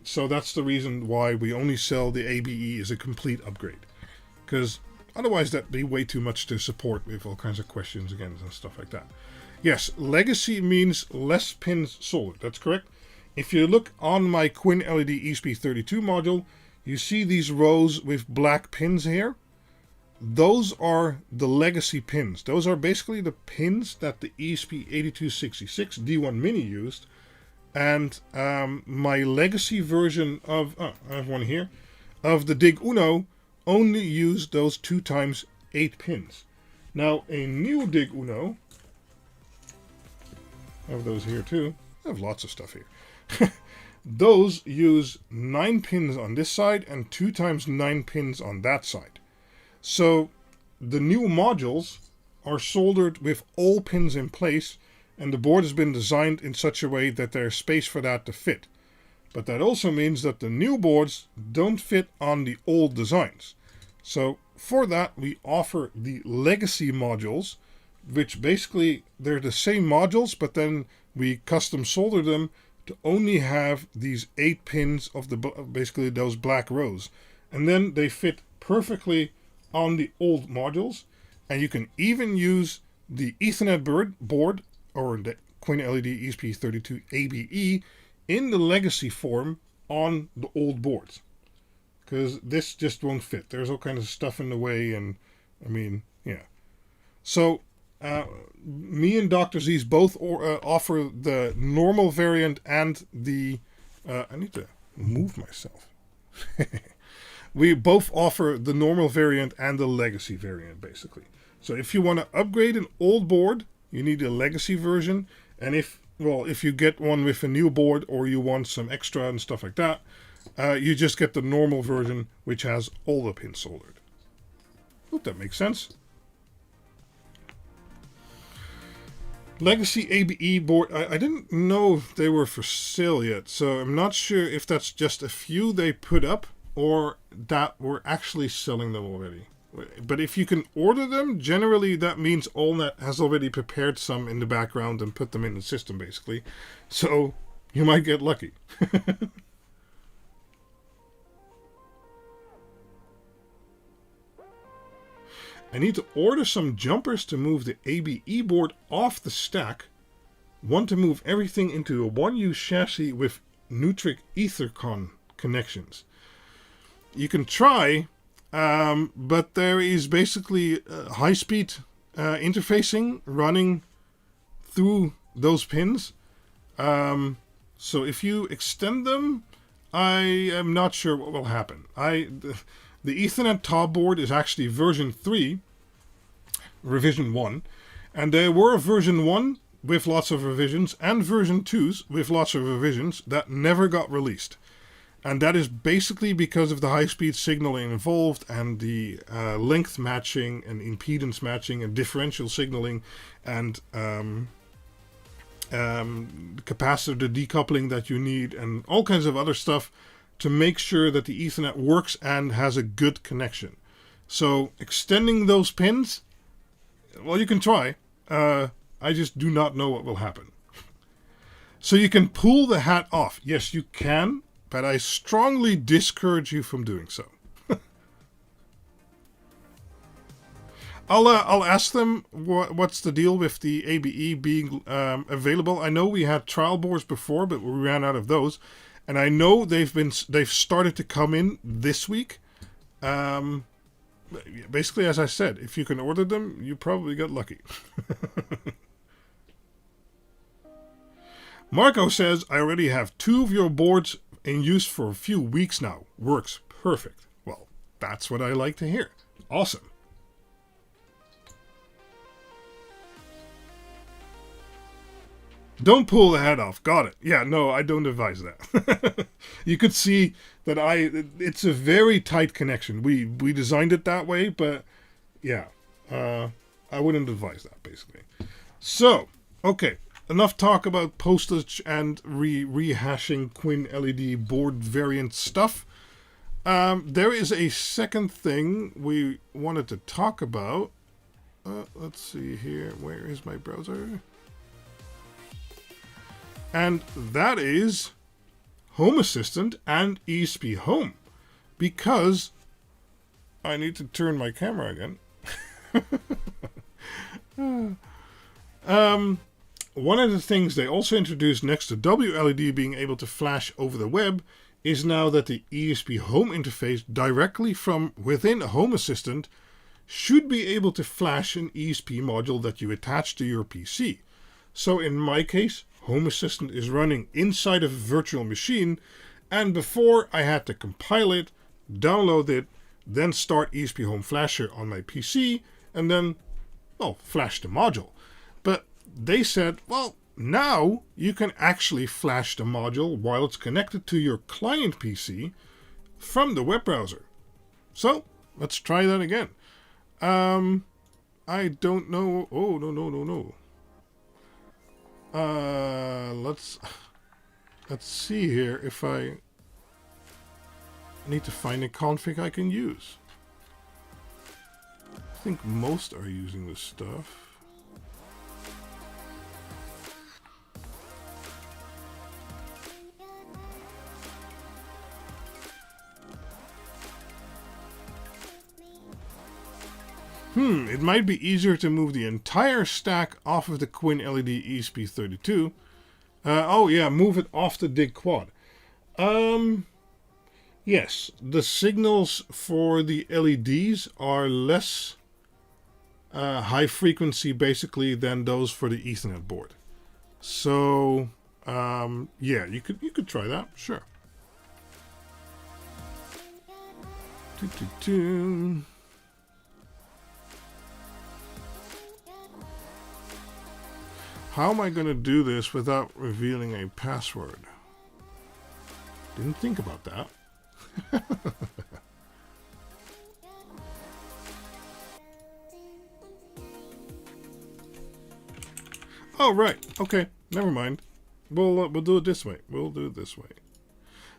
So that's the reason why we only sell the ABE as a complete upgrade. Because otherwise that'd be way too much to support with all kinds of questions again and stuff like that. Yes, legacy means less pins soldered. That's correct. If you look on my QuinLED-ESP32 module, You see these rows with black pins here? Those are the legacy pins. Those are basically the pins that the ESP8266 D1 Mini used. And my legacy version of, I have one here, of the Dig-Uno only used those 2x8 pins. Now, a new Dig-Uno, I have those here too. I have lots of stuff here. Those use 9 pins on this side and 2x9 pins on that side. So the new modules are soldered with all pins in place, and the board has been designed in such a way that there's space for that to fit. But that also means that the new boards don't fit on the old designs. So for that, we offer the legacy modules, which basically they're the same modules, but then we custom solder them to only have these 8 pins of the basically those black rows. And then they fit perfectly on the old modules. And you can even use the Ethernet board or the QuinLED ESP32 ABE in the legacy form on the old boards. Because this just won't fit. There's all kinds of stuff in the way, and I mean, yeah. So me and Dr. Z's both offer the normal variant and the... I need to move myself. We both offer the normal variant and the legacy variant, basically. So if you want to upgrade an old board, you need a legacy version. And if you get one with a new board or you want some extra and stuff like that, you just get the normal version, which has all the pins soldered. Hope that makes sense. Legacy ABE board, I didn't know if they were for sale yet, so I'm not sure if that's just a few they put up or that we're actually selling them already. But if you can order them, generally that means AllNet has already prepared some in the background and put them in the system, basically. So you might get lucky. I need to order some jumpers to move the ABE board off the stack. Want to move everything into a 1U chassis with Nutric Ethercon connections. You can try, but there is basically high-speed interfacing running through those pins. So if you extend them, I am not sure what will happen. The Ethernet top board is actually version 3, revision 1, and there were version 1 with lots of revisions and version 2s with lots of revisions that never got released. And that is basically because of the high-speed signaling involved and the length matching and impedance matching and differential signaling and capacitor decoupling that you need and all kinds of other stuff to make sure that the Ethernet works and has a good connection. So extending those pins, well, you can try. I just do not know what will happen. So you can pull the hat off. Yes, you can, but I strongly discourage you from doing so. I'll ask them what's the deal with the ABE being available. I know we had trial boards before, but we ran out of those. And I know they've started to come in this week. Basically, as I said, if you can order them, you probably got lucky. Marco says, I already have 2 of your boards in use for a few weeks now. Works perfect. Well, that's what I like to hear. Awesome. Don't pull the head off. Got it. Yeah, no, I don't advise that. You could see that it's a very tight connection. We designed it that way, but yeah, I wouldn't advise that, basically. So, okay, enough talk about postage and rehashing QuinLED board variant stuff. There is a second thing we wanted to talk about. Let's see here. Where is my browser? And that is Home Assistant and ESPhome. Because I need to turn my camera again. One of the things they also introduced next to WLED being able to flash over the web is now that the ESPhome interface directly from within Home Assistant should be able to flash an ESP module that you attach to your PC. So in my case, Home Assistant is running inside of a virtual machine, and before I had to compile it, download it, then start ESPhome Flasher on my PC, and then, well, flash the module. But they said, well, now you can actually flash the module while it's connected to your client PC from the web browser. So let's try that again. I don't know. Oh, no. Let's see here if I need to find a config I can use. I think most are using this stuff. It might be easier to move the entire stack off of the QuinLED ESP32. Oh yeah, move it off the Dig-Quad. Yes, the signals for the LEDs are less high frequency basically than those for the Ethernet board. So yeah, you could try that, sure. How am I going to do this without revealing a password? Didn't think about that. Oh, right. Okay. Never mind. We'll do it this way.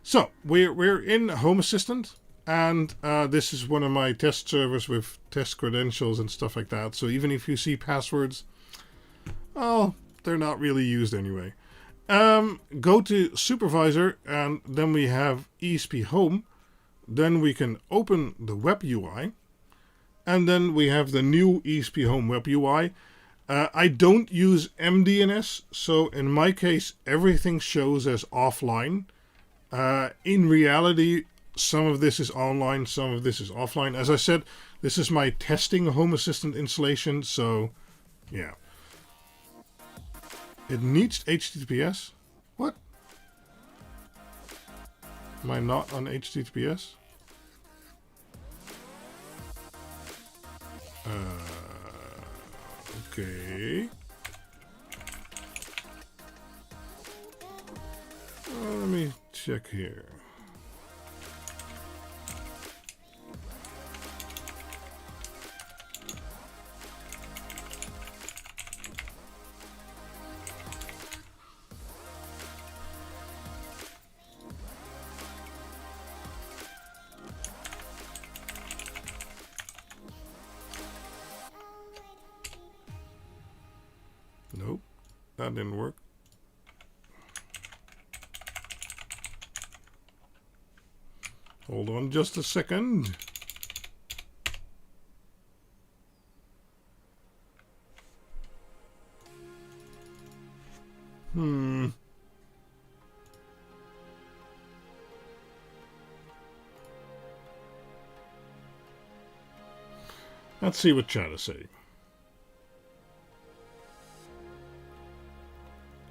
So, we're in Home Assistant, and this is one of my test servers with test credentials and stuff like that. So even if you see passwords, oh, they're not really used anyway. Go to Supervisor, and then we have ESPhome. Then we can open the web UI, and then we have the new ESPhome web UI. I don't use MDNS, so in my case, everything shows as offline. In reality, some of this is online, some of this is offline. As I said, this is my testing Home Assistant installation, so yeah. It needs HTTPS? What? Am I not on HTTPS? Okay. Let me check here. Nope, that didn't work. Hold on just a second. Let's see what chat is saying.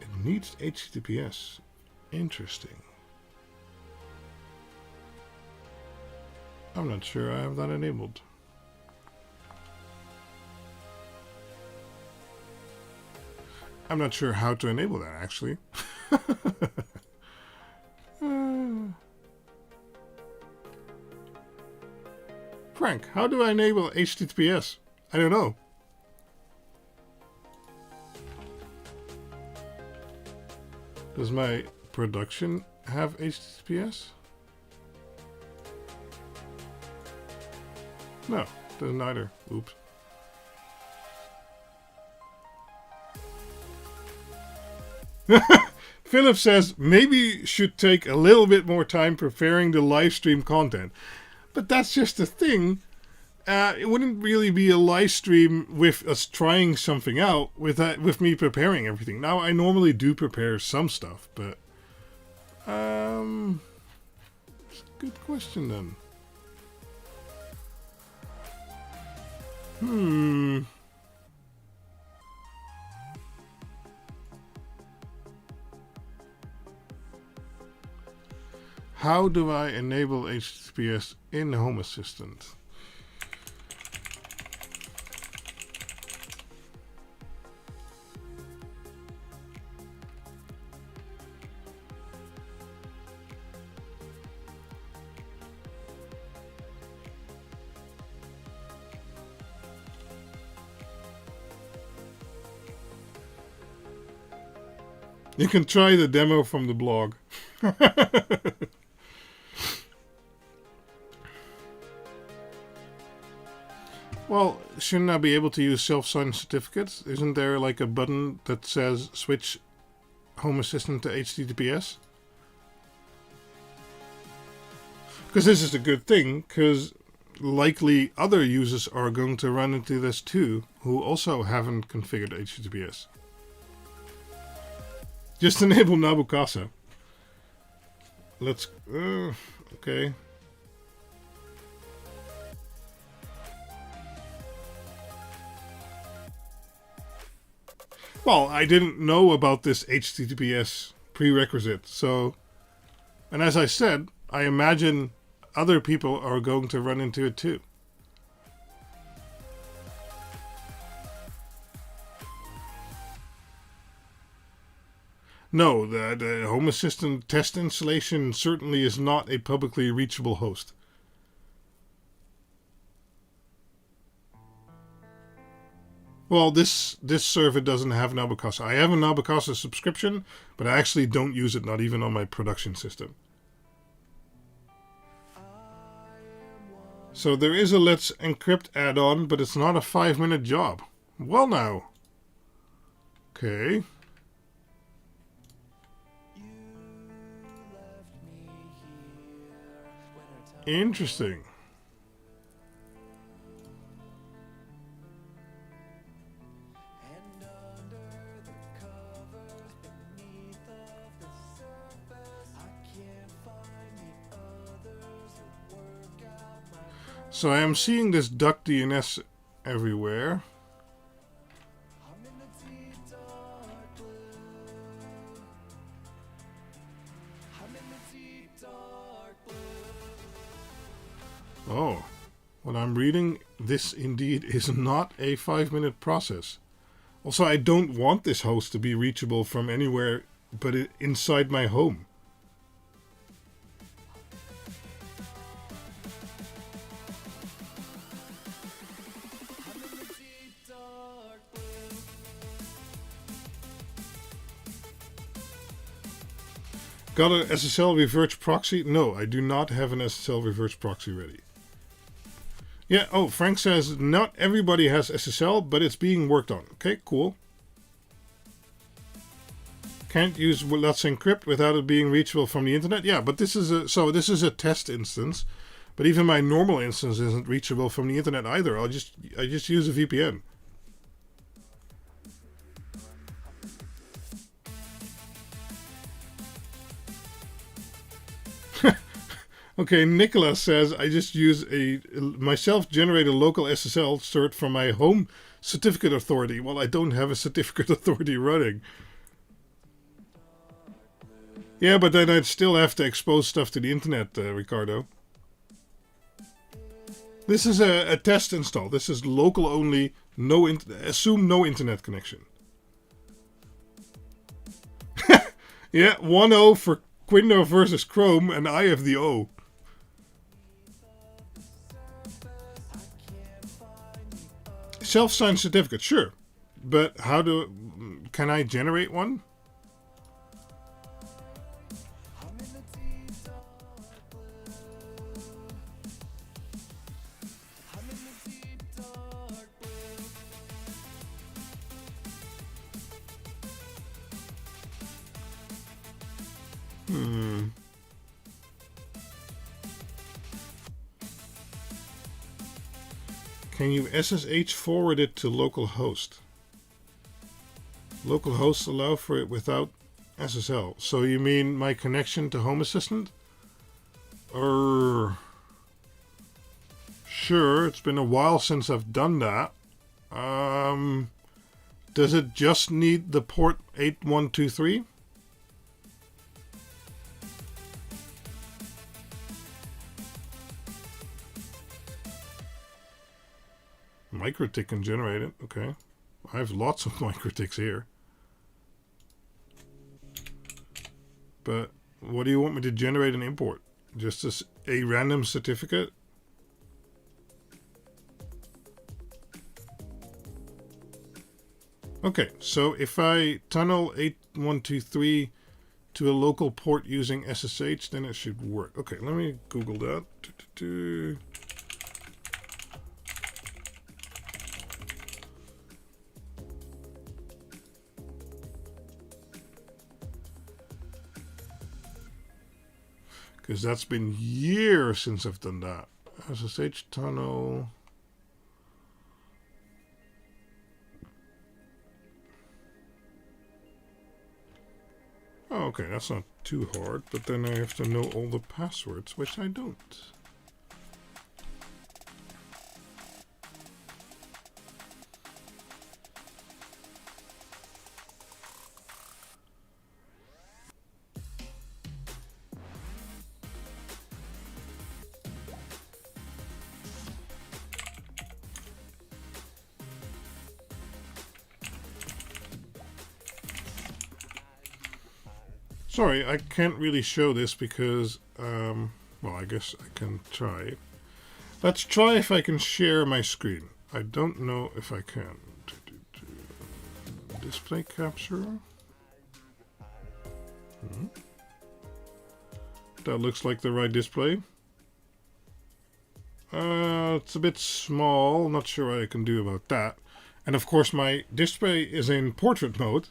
It needs HTTPS. Interesting. I'm not sure I have that enabled. I'm not sure how to enable that, actually. Frank, how do I enable HTTPS? I don't know. Does my production have HTTPS? No, doesn't either. Oops. Philip says, maybe should take a little bit more time preparing the live stream content. But that's just the thing. It wouldn't really be a live stream with us trying something out with me preparing everything. Now, I normally do prepare some stuff, but good question then. How do I enable HTTPS in Home Assistant? You can try the demo from the blog. Well, shouldn't I be able to use self-signed certificates? Isn't there like a button that says switch Home Assistant to HTTPS? Because this is a good thing, because likely other users are going to run into this too, who also haven't configured HTTPS. Just enable Nabu-Casa. Let's... okay. Well, I didn't know about this HTTPS prerequisite, so... And as I said, I imagine other people are going to run into it too. No, the Home Assistant test installation certainly is not a publicly reachable host. Well, this server doesn't have Nabu-Casa. I have a Nabu-Casa subscription, but I actually don't use it, not even on my production system. So there is a Let's Encrypt add-on, but it's not a 5-minute job. Well now. Okay. Interesting. So I am seeing this duck DNS everywhere. Oh, what I'm reading, this indeed is not a 5-minute process. Also, I don't want this host to be reachable from anywhere but inside my home. Got an SSL reverse proxy? No, I do not have an SSL reverse proxy ready. Yeah, oh, Frank says not everybody has SSL, but it's being worked on. Okay, cool. Can't use Let's Encrypt without it being reachable from the internet. Yeah, but this is a test instance, but even my normal instance isn't reachable from the internet either. I just use a VPN. Okay, Nicholas says I just use myself generate a local SSL cert from my home certificate authority. Well, I don't have a certificate authority running. Yeah, but then I'd still have to expose stuff to the internet, Ricardo. This is a test install. This is local only, assume no internet connection. Yeah, 1-0 for Windows versus Chrome, and I have the O. Self-signed certificate, sure. But can I generate one? Can you SSH forward it to localhost? Localhosts allow for it without SSL. So you mean my connection to Home Assistant? Sure, it's been a while since I've done that. Does it just need the port 8123? MikroTik can generate it. Okay. I have lots of MikroTiks here. But what do you want me to generate and import? Just a random certificate? Okay, so if I tunnel 8123 to a local port using SSH, then it should work. Okay, let me Google that. Because that's been years since I've done that. SSH tunnel. Oh, okay, that's not too hard, but then I have to know all the passwords, which I don't. Sorry, I can't really show this because, well, I guess I can try. Let's try if I can share my screen. I don't know if I can. Display capture. That looks like the right display. It's a bit small. Not sure what I can do about that. And of course my display is in portrait mode.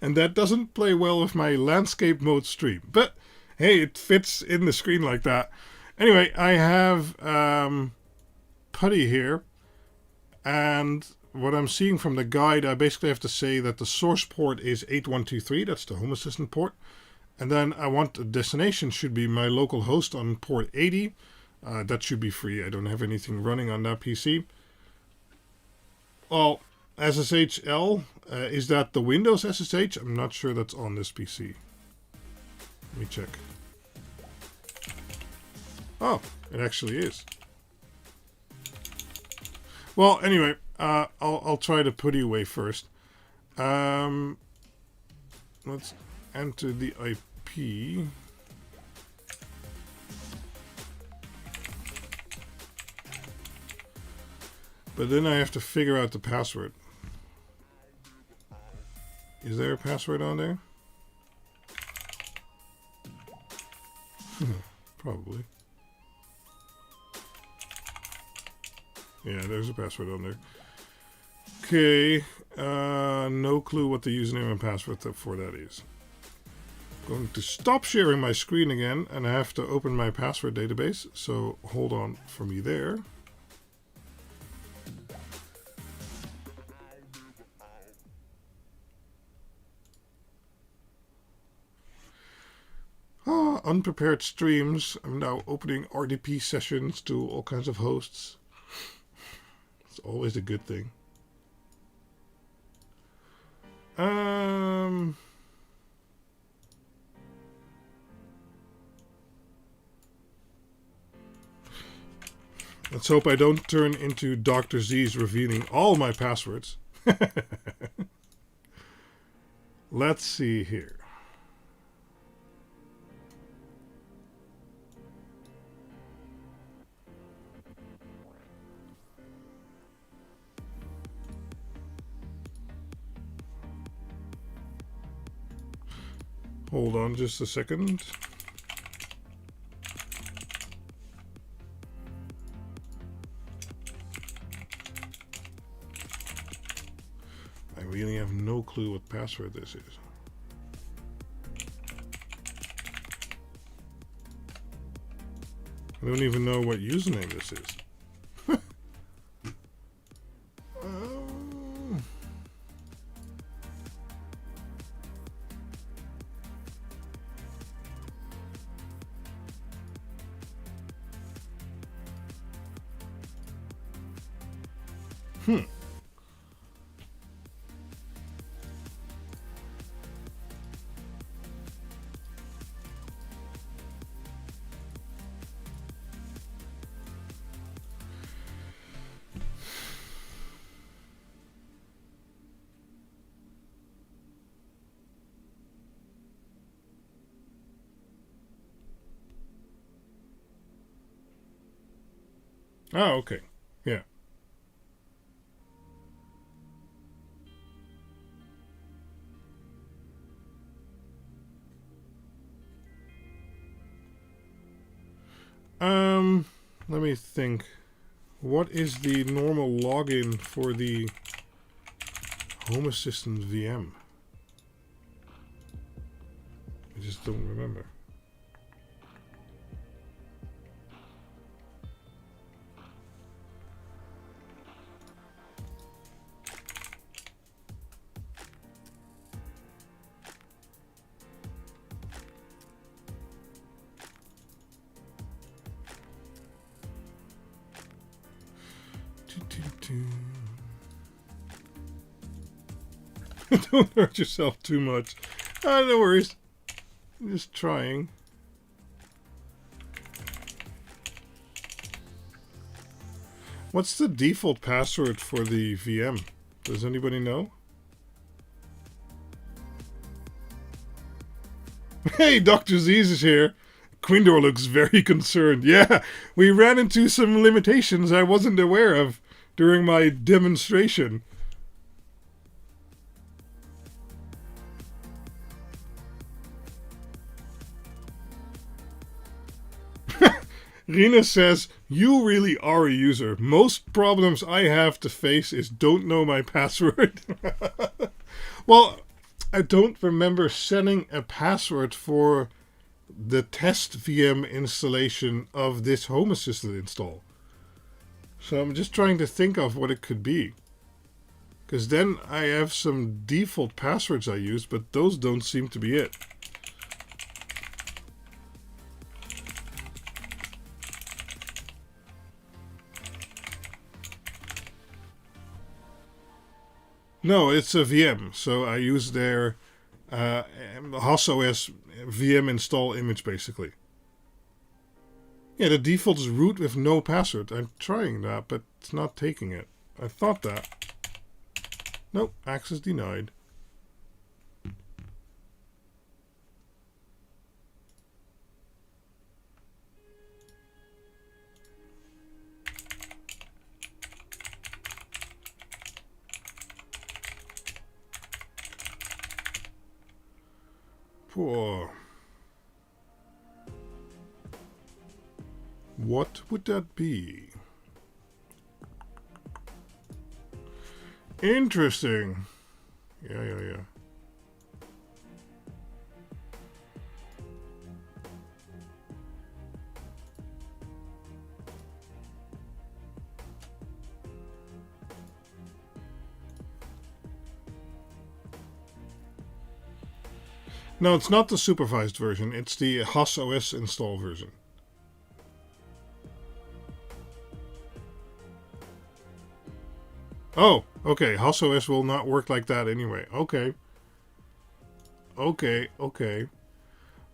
And that doesn't play well with my landscape mode stream. But hey, it fits in the screen like that. Anyway, I have PuTTY here. And what I'm seeing from the guide, I basically have to say that the source port is 8123. That's the Home Assistant port. And then I want the destination should be my local host on port 80. That should be free. I don't have anything running on that PC. Well, SSHL, is that the Windows SSH? I'm not sure that's on this PC. Let me check. Oh, it actually is. Well, anyway, I'll try the PuTTY way first. Let's enter the IP. But then I have to figure out the password. Is there a password on there? Probably. Yeah, there's a password on there. Okay. No clue what the username and password for that is. Going to stop sharing my screen again, and I have to open my password database. So hold on for me there. Unprepared streams. I'm now opening RDP sessions to all kinds of hosts. It's always a good thing. Let's hope I don't turn into Dr. Z's revealing all my passwords. Let's see here. Hold on just a second. I really have no clue what password this is. I don't even know what username this is. Hmm. Oh, okay. Yeah. Let me think. What is the normal login for the Home Assistant VM? I just don't remember. Don't hurt yourself too much. No worries. I'm just trying. What's the default password for the VM? Does anybody know? Hey, Dr. Z's is here. Quindor looks very concerned. Yeah, we ran into some limitations I wasn't aware of during my demonstration. Rina says, you really are a user. Most problems I have to face is don't know my password. Well, I don't remember setting a password for the test VM installation of this Home Assistant install. So I'm just trying to think of what it could be. Because then I have some default passwords I use, but those don't seem to be it. No, it's a VM, so I use their HasOS VM install image, basically. Yeah, the default is root with no password. I'm trying that, but it's not taking it. I thought that. Nope, access denied. Poor. What would that be? Interesting. Yeah. No, it's not the supervised version. It's the HasOS install version. Oh, okay. HasOS will not work like that anyway. Okay.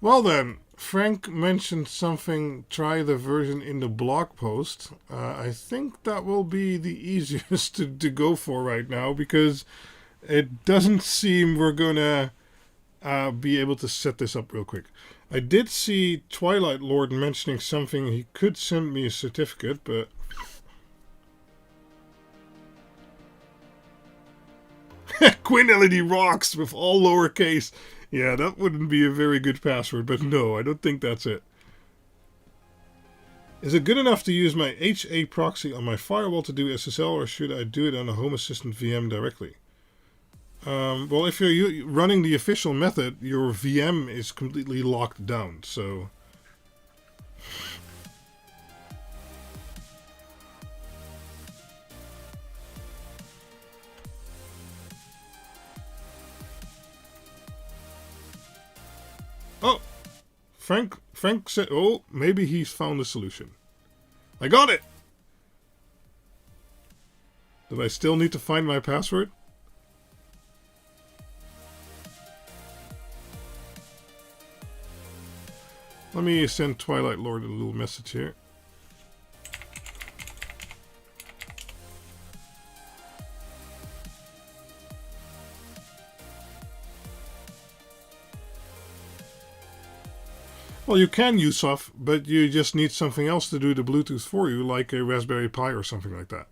Well then, Frank mentioned something, try the version in the blog post. I think that will be the easiest to go for right now, because it doesn't seem we're gonna be able to set this up real quick. I did see Twilight Lord mentioning something. He could send me a certificate, but QuinLED rocks with all lowercase. Yeah, that wouldn't be a very good password, but no, I don't think that's it. Is it good enough to use my HA proxy on my firewall to do SSL, or should I do it on a Home Assistant VM directly? Well, if you're running the official method, your VM is completely locked down, so... Oh! Frank said, oh, maybe he's found a solution. I got it! Did I still need to find my password? Let me send Twilight Lord a little message here. Well, you can use USOF, but you just need something else to do the Bluetooth for you, like a Raspberry Pi or something like that.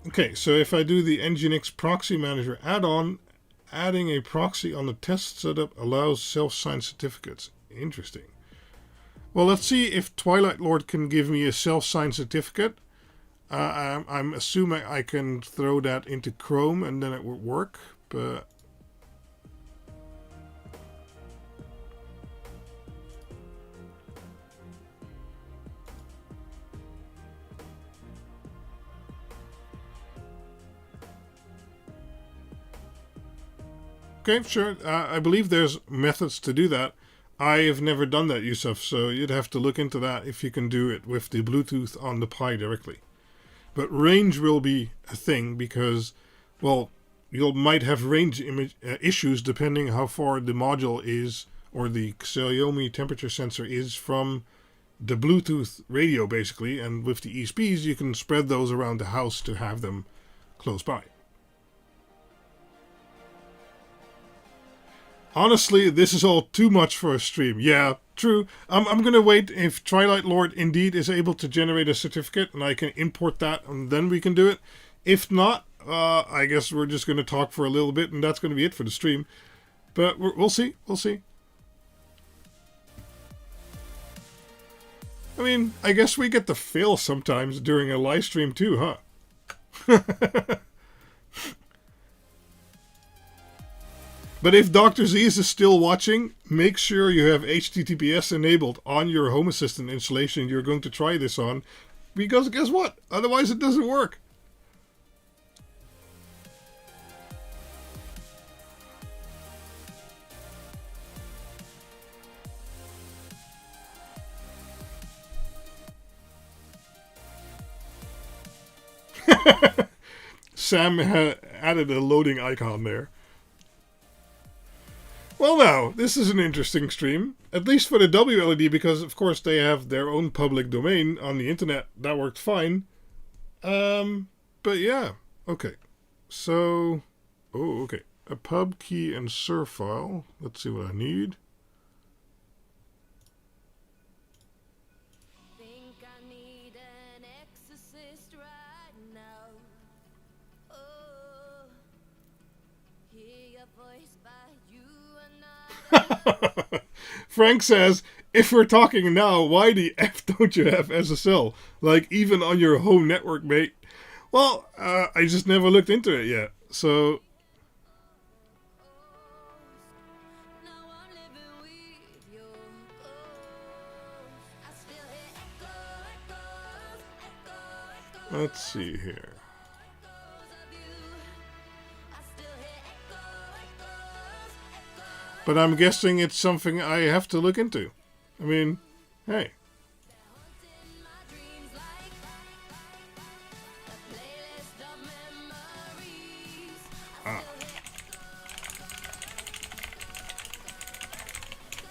Okay, so if I do the Nginx Proxy Manager add-on, adding a proxy on the test setup allows self-signed certificates. Interesting. Well, let's see if Twilight Lord can give me a self-signed certificate. I'm assuming I can throw that into Chrome and then it would work, but... Okay, sure. I believe there's methods to do that. I have never done that, Yusuf, so you'd have to look into that if you can do it with the Bluetooth on the Pi directly. But range will be a thing because, well, you might have range issues depending how far the module is or the Xiaomi temperature sensor is from the Bluetooth radio, basically. And with the ESPs, you can spread those around the house to have them close by. Honestly, this is all too much for a stream. Yeah, true. I'm going to wait if Twilight Lord indeed is able to generate a certificate and I can import that and then we can do it. If not, I guess we're just going to talk for a little bit and that's going to be it for the stream. But we'll see. We'll see. I mean, I guess we get to fail sometimes during a live stream too, huh? But if Dr. Z's is still watching, make sure you have HTTPS enabled on your Home Assistant installation you're going to try this on. Because guess what? Otherwise it doesn't work. Sam added a loading icon there. Well now, this is an interesting stream, at least for the WLED, because of course they have their own public domain on the internet. That worked fine. But yeah, okay. So, okay. A pub key and sur file. Let's see what I need. Think I need an exorcist right now. Oh, hear your voice by you and I. Frank says, if we're talking now, why the F don't you have SSL? Like, even on your home network, mate. Well, I just never looked into it yet, so... Now I'm living with your ghost. I still hear echoes Let's see here. of you. I still hear echoes. But I'm guessing it's something I have to look into. I mean, hey. Haunting my dreams like a playlist of memories. I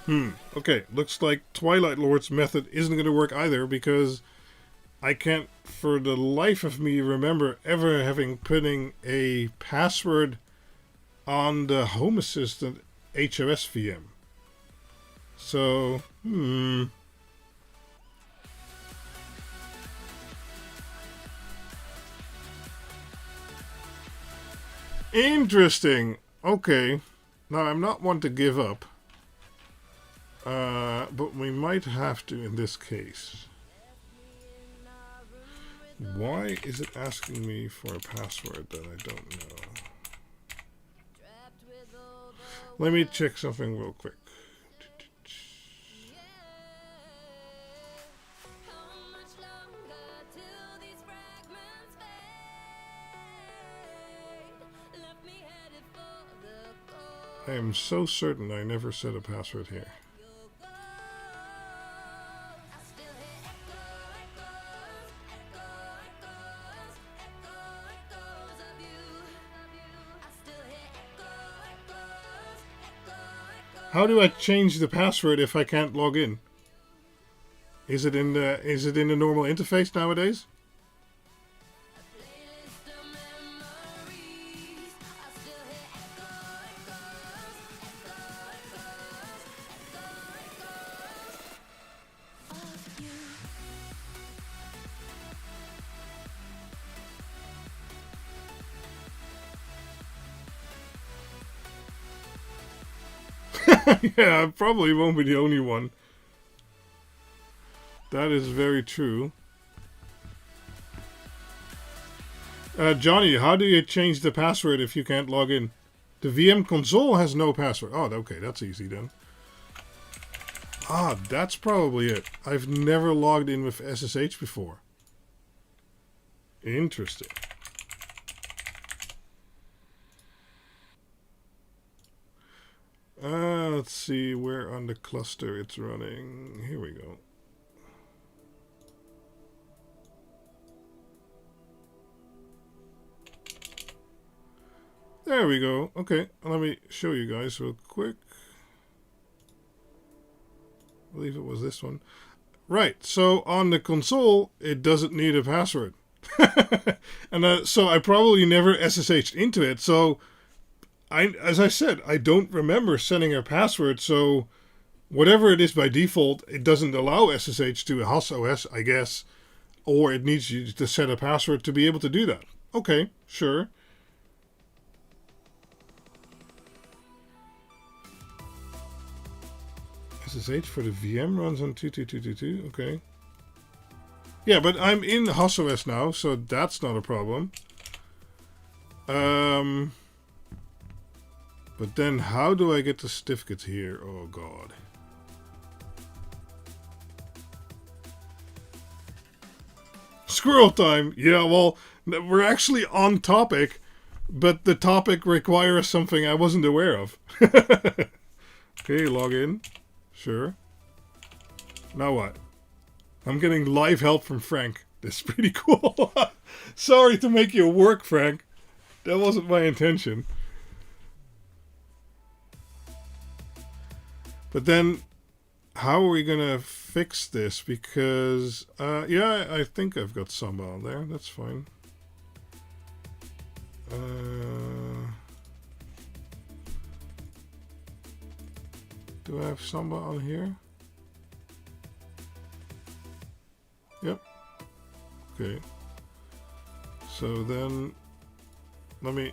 still hear Okay, looks like Twilight Lord's method isn't going to work either because I can't for the life of me remember ever having putting a password on the Home Assistant HOS VM. So, Interesting. Okay. Now, I'm not one to give up. But we might have to in this case. Why is it asking me for a password that I don't know? trapped with all the Let me check something real quick. how much longer till these fragments fade? Left me headed for the cold. I am so certain I never set a password here. How do I change the password if I can't log in? Is it in the normal interface nowadays? Yeah, I probably won't be the only one. That is very true. Johnny, how do you change the password if you can't log in? The VM console has no password. Oh, okay, that's easy then. Ah, that's probably it. I've never logged in with SSH before. Interesting. Let's see where on the cluster it's running. Here we go. There we go. Okay, let me show you guys real quick. I believe it was this one. Right, so on the console, it doesn't need a password. And so I probably never SSH'd into it, so as I said, I don't remember setting a password, so whatever it is by default, it doesn't allow SSH to a HOS OS, I guess, or it needs you to set a password to be able to do that. Okay, sure. SSH for the VM runs on 22222, okay. Yeah, but I'm in HOS OS now, so that's not a problem. But then how do I get the certificates here? Oh god. Squirrel time! Yeah, well, we're actually on topic, but the topic requires something I wasn't aware of. Okay, log in. Sure. Now what? I'm getting live help from Frank. This is pretty cool. Sorry to make you work, Frank. That wasn't my intention. But then, how are we gonna fix this? Because, yeah, I think I've got Samba on there. That's fine. Do I have Samba on here? Yep. Okay. So then, let me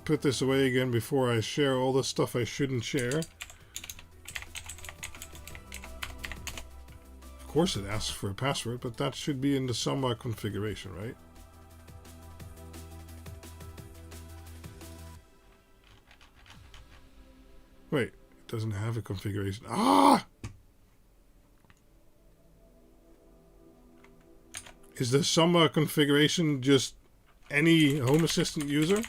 put this away again before I share all the stuff I shouldn't share. Of course it asks for a password, but that should be in the Samba configuration, right? Wait, it doesn't have a configuration. Ah! Is the Samba configuration just any Home Assistant user?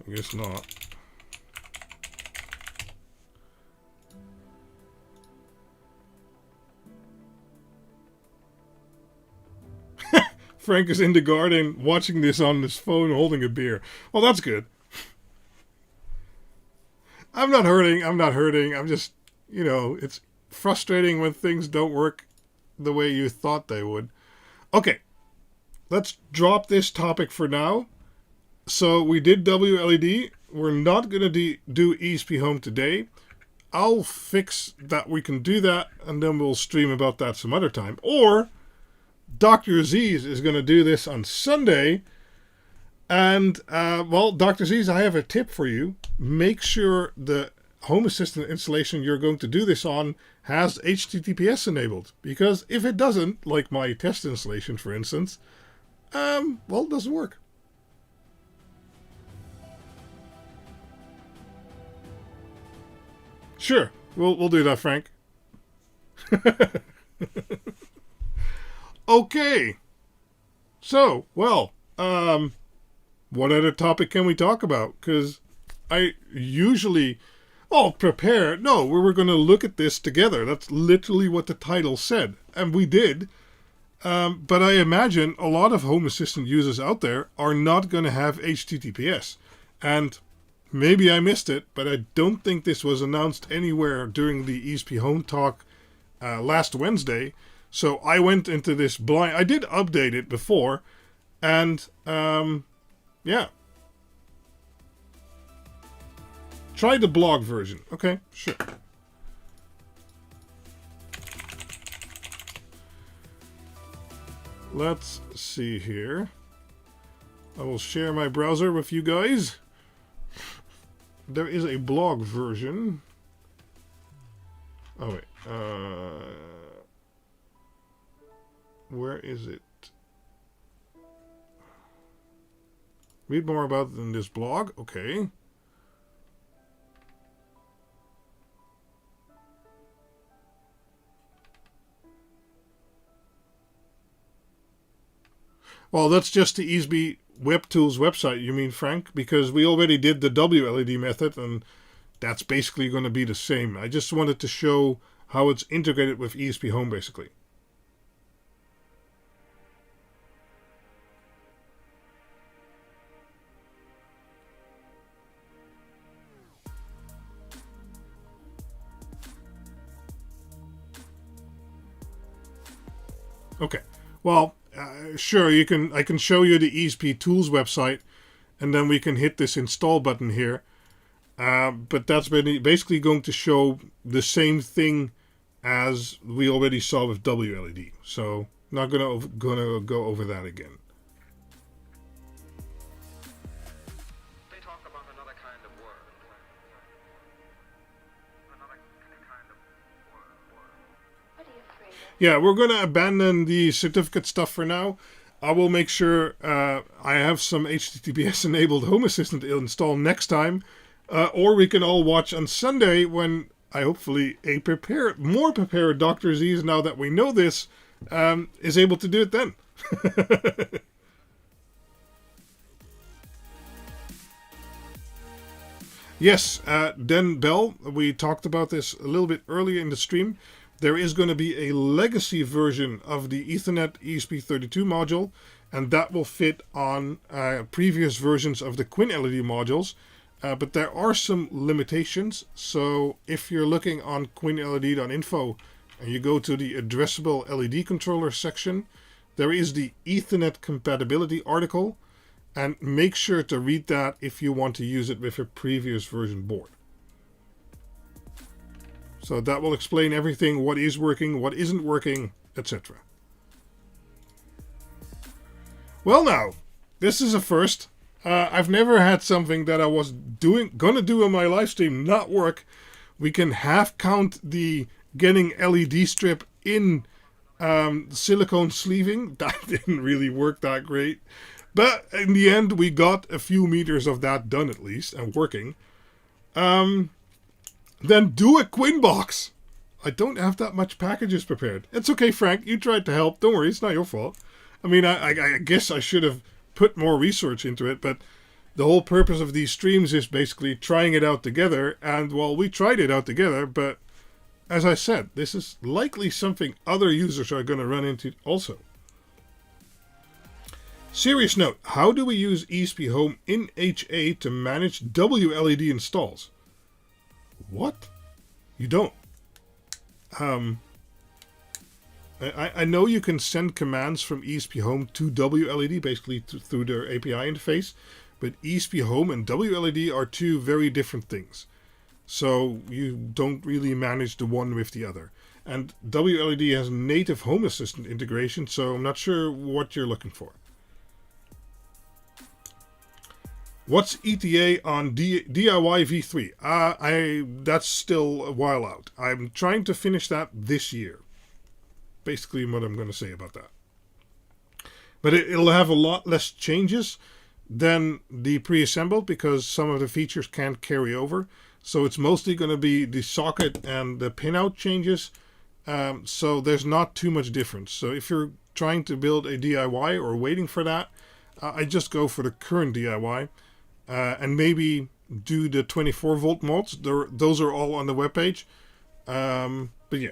I guess not. Frank is in the garden watching this on his phone holding a beer. Well, that's good. I'm not hurting. I'm just, you know, it's frustrating when things don't work the way you thought they would. Okay, let's drop this topic for now. So we did WLED. We're not going to do ESPhome today. I'll fix that. We can do that, and then we'll stream about that some other time. Or Dr. Z's is going to do this on Sunday. And, well, Dr. Z's, I have a tip for you. Make sure the Home Assistant installation you're going to do this on has HTTPS enabled. Because if it doesn't, like my test installation, for instance, well, it doesn't work. Sure, we'll do that, Frank. Okay. So, well, what other topic can we talk about? Because I usually, oh, prepare. No, we were going to look at this together. That's literally what the title said. And we did. But I imagine a lot of Home Assistant users out there are not going to have HTTPS. And maybe I missed it, but I don't think this was announced anywhere during the ESPhome talk last Wednesday. So I went into this blind. I did update it before. And, yeah. Try the blog version. Okay, sure. Let's see here. I will share my browser with you guys. There is a blog version. Oh, wait. Where is it? Read more about it in this blog. Okay. Well, that's just the ESB Web Tools website, you mean, Frank? Because we already did the WLED method, and that's basically going to be the same. I just wanted to show how it's integrated with ESPhome, basically. Okay, well, sure, you can. I can show you the ESP Tools website, and then we can hit this install button here. But that's basically going to show the same thing as we already saw with WLED. So not gonna go over that again. They talk about another kind of word. Another kind of word. What are you afraid of? Yeah, we're going to abandon the certificate stuff for now. I will make sure I have some HTTPS enabled Home Assistant installed next time. Or we can all watch on Sunday when I hopefully a more prepared Dr. Z's, now that we know this, is able to do it then. Yes, Den Bell, we talked about this a little bit earlier in the stream. There is going to be a legacy version of the Ethernet ESP32 module, and that will fit on previous versions of the QuinLED modules. But there are some limitations, so if you're looking on QuinLED.info and you go to the addressable LED controller section, there is the Ethernet compatibility article, and make sure to read that if you want to use it with a previous version board. So that will explain everything, what is working, what isn't working, etc. Well now, this is a first. I've never had something that I was gonna do in my live stream not work. We can half count the getting LED strip in silicone sleeving. That didn't really work that great. But in the end, we got a few meters of that done at least, and working. Then do a Quinbox. I don't have that much packages prepared. It's okay, Frank. You tried to help. Don't worry, it's not your fault. I mean, I guess I should have put more research into it, but the whole purpose of these streams is basically trying it out together, and well, we tried it out together, but as I said, this is likely something other users are going to run into also. Serious note, how do we use ESPhome in HA to manage WLED installs? What? You don't. I know you can send commands from ESPhome to WLED, basically through their API interface, but ESPhome and WLED are two very different things. So you don't really manage the one with the other. And WLED has native Home Assistant integration, so I'm not sure what you're looking for. What's ETA on DIY V3? That's still a while out. I'm trying to finish that this year. Basically what I'm going to say about that. But it'll have a lot less changes than the pre-assembled because some of the features can't carry over. So it's mostly going to be the socket and the pinout changes. So there's not too much difference. So if you're trying to build a DIY or waiting for that, I just go for the current DIY and maybe do the 24 volt mods. Those are all on the webpage. But yeah.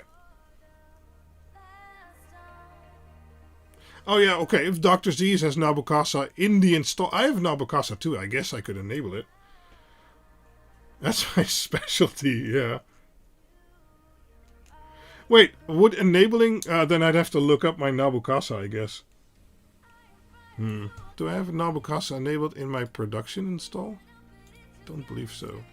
Oh yeah, okay. If Dr. Z's has Nabokasa in the install, I have Nabokasa too. I guess I could enable it. That's my specialty. Yeah. Wait, would enabling? Then I'd have to look up my Nabokasa, I guess. Do I have Nabokasa enabled in my production install? Don't believe so.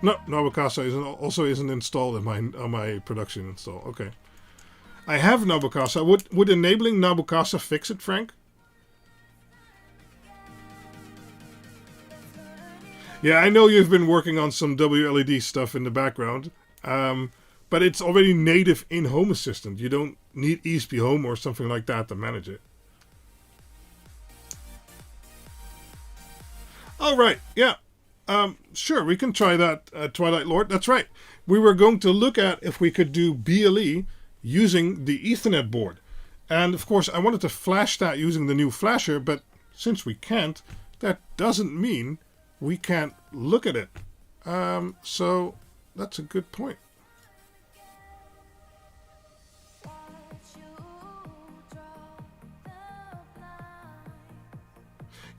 No, Nabokasa also isn't installed in on my production install. Okay. I have Nabokasa. Would enabling Nabokasa fix it, Frank? Yeah, I know you've been working on some WLED stuff in the background. But it's already native in Home Assistant. You don't need ESPhome or something like that to manage it. All right, yeah. Sure, we can try that, Twilight Lord. That's right. We were going to look at if we could do BLE using the Ethernet board. And, of course, I wanted to flash that using the new flasher, but since we can't, that doesn't mean we can't look at it. So, that's a good point.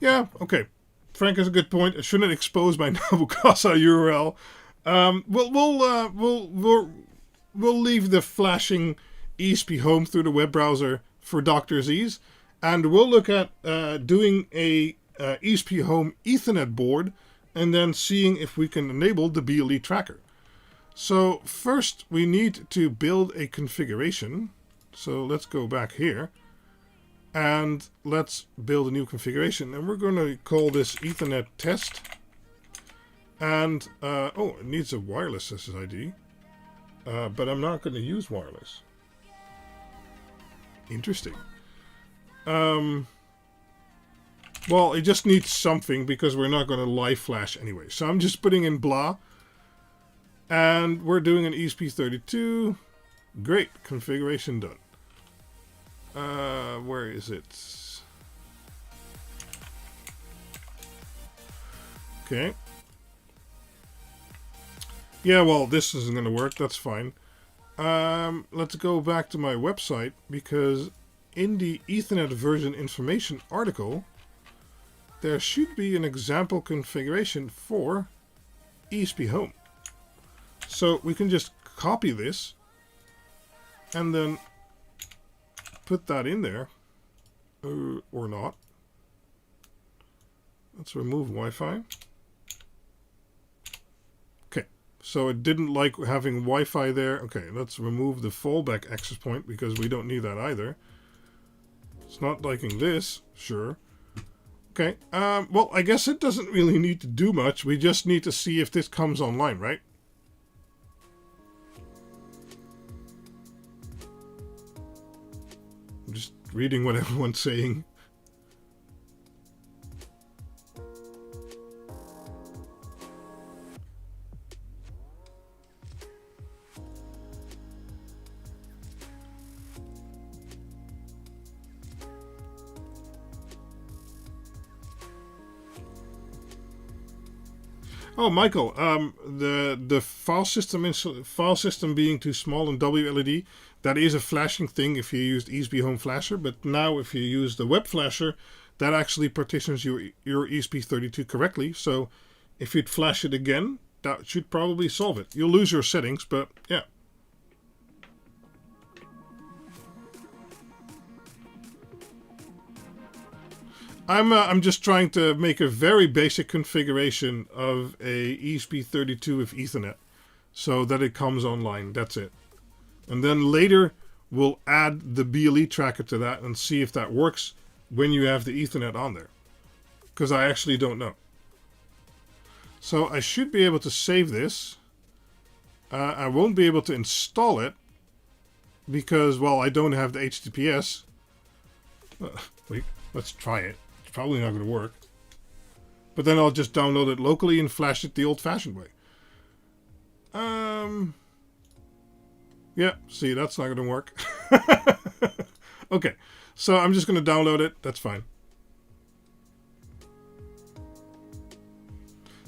Yeah, okay. Frank has a good point. I shouldn't expose my Nabokasa URL. We'll leave the flashing ESPhome through the web browser for Dr. Z's, and we'll look at doing a ESPhome Ethernet board, and then seeing if we can enable the Ble Tracker. So first, we need to build a configuration. So let's go back here. And let's build a new configuration. And we're going to call this Ethernet test. And, oh, it needs a wireless SSID. But I'm not going to use wireless. Interesting. Well, it just needs something because we're not going to live flash anyway. So I'm just putting in blah. And we're doing an ESP32. Great. Configuration done. Where is it? Okay. Yeah, well, this isn't going to work. That's fine. Let's go back to my website, because in the Ethernet version information article, there should be an example configuration for ESPhome. So we can just copy this and then put that in there, or not. Let's remove Wi-Fi. Okay, so it didn't like having Wi-Fi there. Okay, let's remove the fallback access point because we don't need that either. It's not liking this, sure. Okay, well, I guess it doesn't really need to do much. We just need to see if this comes online, right? I'm just reading what everyone's saying. Oh, Michael, the file system being too small in WLED, that is a flashing thing if you used ESPhome Flasher, but now if you use the web flasher, that actually partitions your ESP32 correctly. So if you'd flash it again, that should probably solve it. You'll lose your settings, but yeah. I'm just trying to make a very basic configuration of a ESP32 with Ethernet so that it comes online. That's it. And then later we'll add the Ble Tracker to that and see if that works when you have the Ethernet on there. Because I actually don't know. So I should be able to save this. I won't be able to install it because, well, I don't have the HTTPS. Wait, let's try it. It's probably not going to work. But then I'll just download it locally and flash it the old-fashioned way. Yeah, see, that's not going to work. Okay, so I'm just going to download it. That's fine.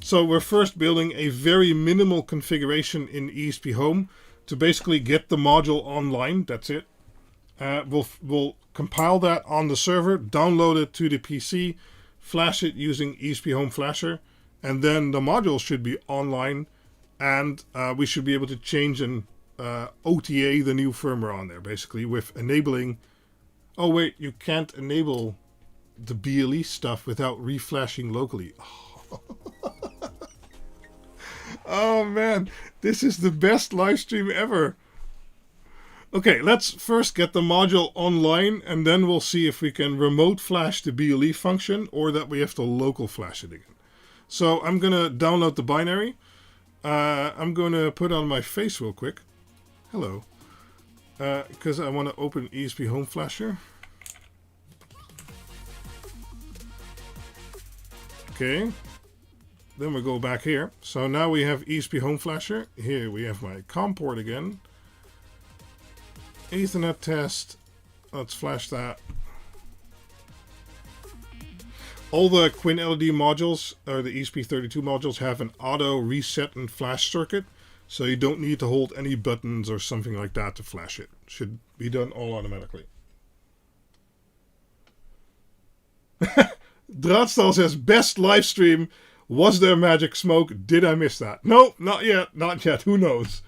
So we're first building a very minimal configuration in ESPhome to basically get the module online. That's it. We'll compile that on the server, download it to the PC, flash it using ESPhome Flasher, and then the module should be online, and we should be able to change and OTA the new firmware on there, basically, with enabling... Oh wait, you can't enable the BLE stuff without reflashing locally. Oh man, this is the best live stream ever. Okay, let's first get the module online, and then we'll see if we can remote flash the BLE function or that we have to local flash it again. So I'm going to download the binary. I'm going to put on my face real quick. Hello. Because I want to open ESPhome Flasher. Okay. Then we go back here. So now we have ESPhome Flasher. Here we have my COM port again. Ethernet test. Let's flash that. All the QuinLED modules, or the ESP32 modules, have an auto reset and flash circuit. So you don't need to hold any buttons or something like that to flash it. Should be done all automatically. Draadstal says, best live stream. Was there magic smoke? Did I miss that? No, not yet. Not yet. Who knows?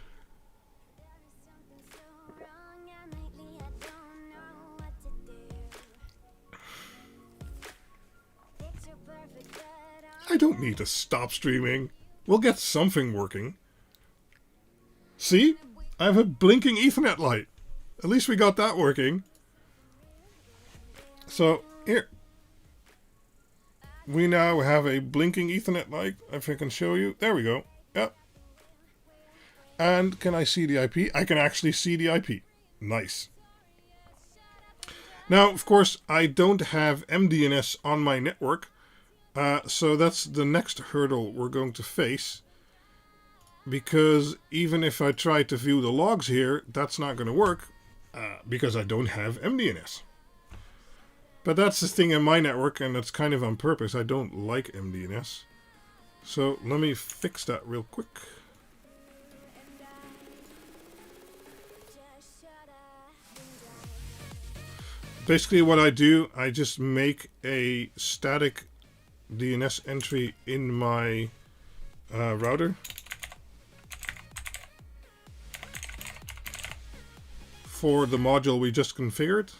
I don't need to stop streaming. We'll get something working. See? I have a blinking Ethernet light. At least we got that working. So, here. We now have a blinking Ethernet light. If I can show you. There we go. Yep. And can I see the IP? I can actually see the IP. Nice. Now, of course, I don't have MDNS on my network. So that's the next hurdle we're going to face. Because even if I try to view the logs here, that's not going to work. Because I don't have MDNS. But that's the thing in my network, and that's kind of on purpose. I don't like MDNS. So let me fix that real quick. Basically what I do, I just make a static DNS entry in my router. For the module we just configured.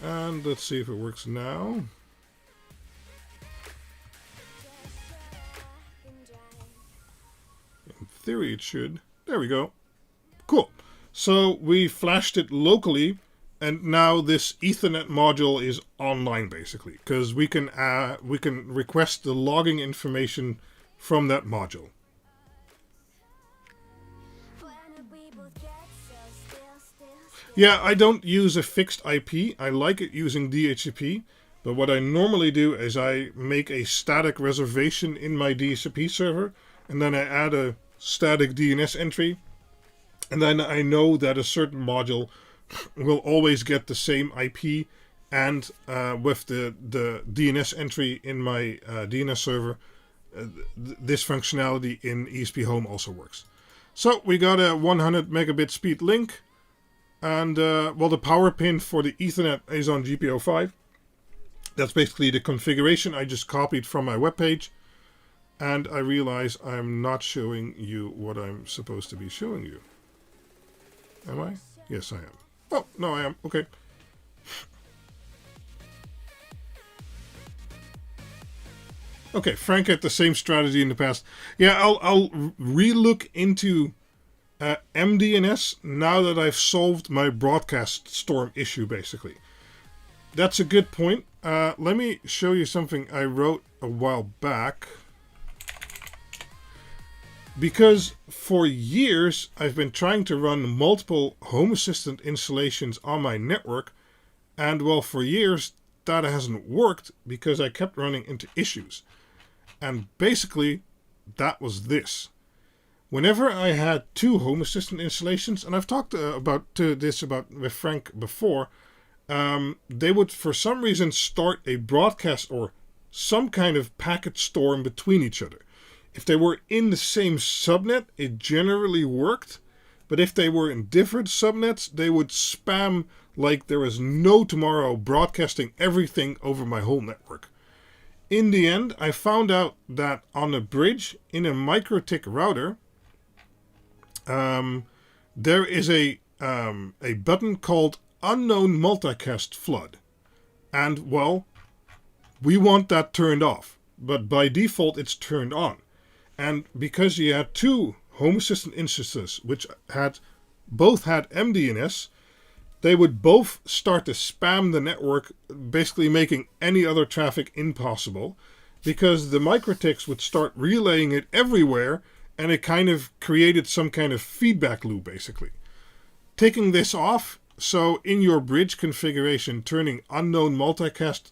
And let's see if it works now. In theory it should. There we go. Cool. So we flashed it locally, and now this Ethernet module is online basically, because we can request the logging information from that module. Yeah, I don't use a fixed IP. I like it using DHCP. But what I normally do is I make a static reservation in my DHCP server. And then I add a static DNS entry. And then I know that a certain module will always get the same IP. And with the DNS entry in my DNS server, this functionality in ESPhome also works. So we got a 100 megabit speed link. And, well, the power pin for the Ethernet is on GPO5. That's basically the configuration I just copied from my webpage. And I realize I'm not showing you what I'm supposed to be showing you. Am I? Yes, I am. Oh, no, I am. Okay. Okay, Frank had the same strategy in the past. Yeah, I'll re-look into... MDNS, now that I've solved my broadcast storm issue, basically. That's a good point. Let me show you something I wrote a while back. Because for years, I've been trying to run multiple Home Assistant installations on my network. And well, for years, that hasn't worked because I kept running into issues. And basically, that was this. Whenever I had two Home Assistant installations, and I've talked about this with Frank before, they would for some reason start a broadcast or some kind of packet storm between each other. If they were in the same subnet, it generally worked. But if they were in different subnets, they would spam like there was no tomorrow, broadcasting everything over my whole network. In the end, I found out that on a bridge in a MikroTik router, there is a button called Unknown Multicast Flood. And, well, we want that turned off. But by default, it's turned on. And because you had two Home Assistant instances which both had MDNS, they would both start to spam the network, basically making any other traffic impossible, because the MikroTiks would start relaying it everywhere, and it kind of created some kind of feedback loop, basically. Taking this off, so in your bridge configuration, turning Unknown Multicast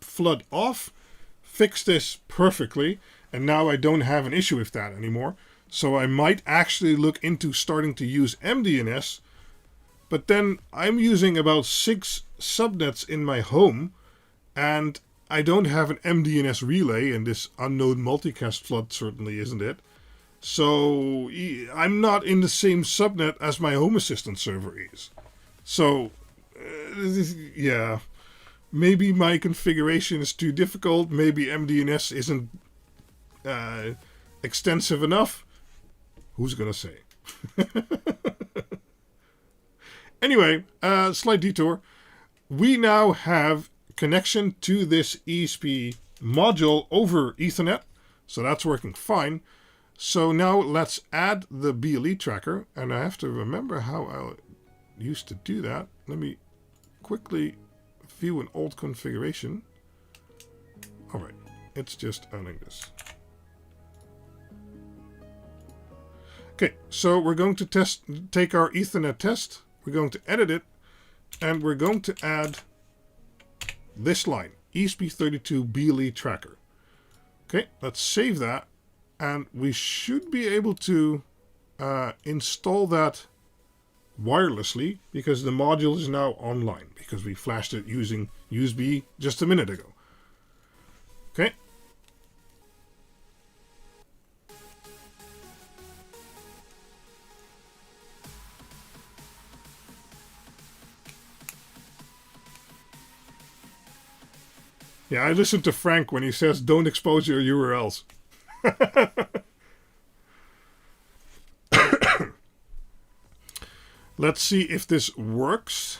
Flood off, fixed this perfectly, and now I don't have an issue with that anymore. So I might actually look into starting to use MDNS, but then I'm using about 6 subnets in my home, and I don't have an MDNS relay, and this Unknown Multicast Flood certainly isn't it. So I'm not in the same subnet as my Home Assistant server is. So, yeah, maybe my configuration is too difficult, maybe MDNS isn't extensive enough. Who's gonna say? Anyway, slight detour. We now have connection to this ESP module over Ethernet, so that's working fine. So now let's add the Ble Tracker, and I have to remember how I used to do that. Let me quickly view an old configuration. Alright, it's just adding this. Okay, so we're going to take our Ethernet test, we're going to edit it, and we're going to add this line, ESP32 Ble Tracker. Okay, let's save that, and we should be able to install that wirelessly, because the module is now online, because we flashed it using USB just a minute ago. Okay. Yeah, I listened to Frank when he says, don't expose your URLs. Let's see if this works.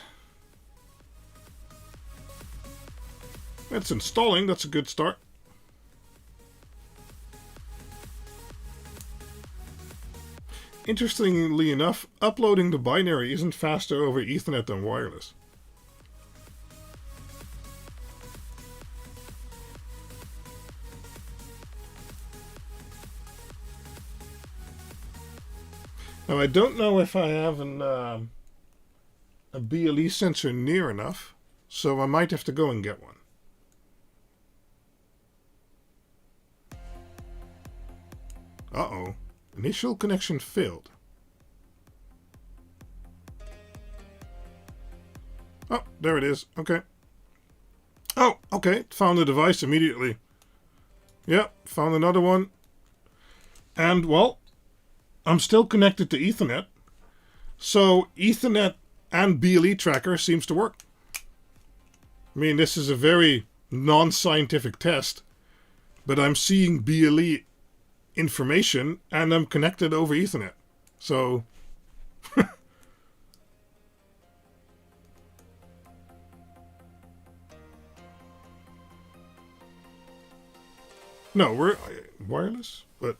It's installing, that's a good start. Interestingly enough, uploading the binary isn't faster over Ethernet than wireless. Now, I don't know if I have a BLE sensor near enough, so I might have to go and get one. Uh-oh. Initial connection failed. Oh, there it is. Okay. Oh, okay. Found the device immediately. Yep, found another one. And, well, I'm still connected to Ethernet, so Ethernet and Ble Tracker seems to work. I mean, this is a very non-scientific test, but I'm seeing BLE information, and I'm connected over Ethernet. So, no, we're wireless, but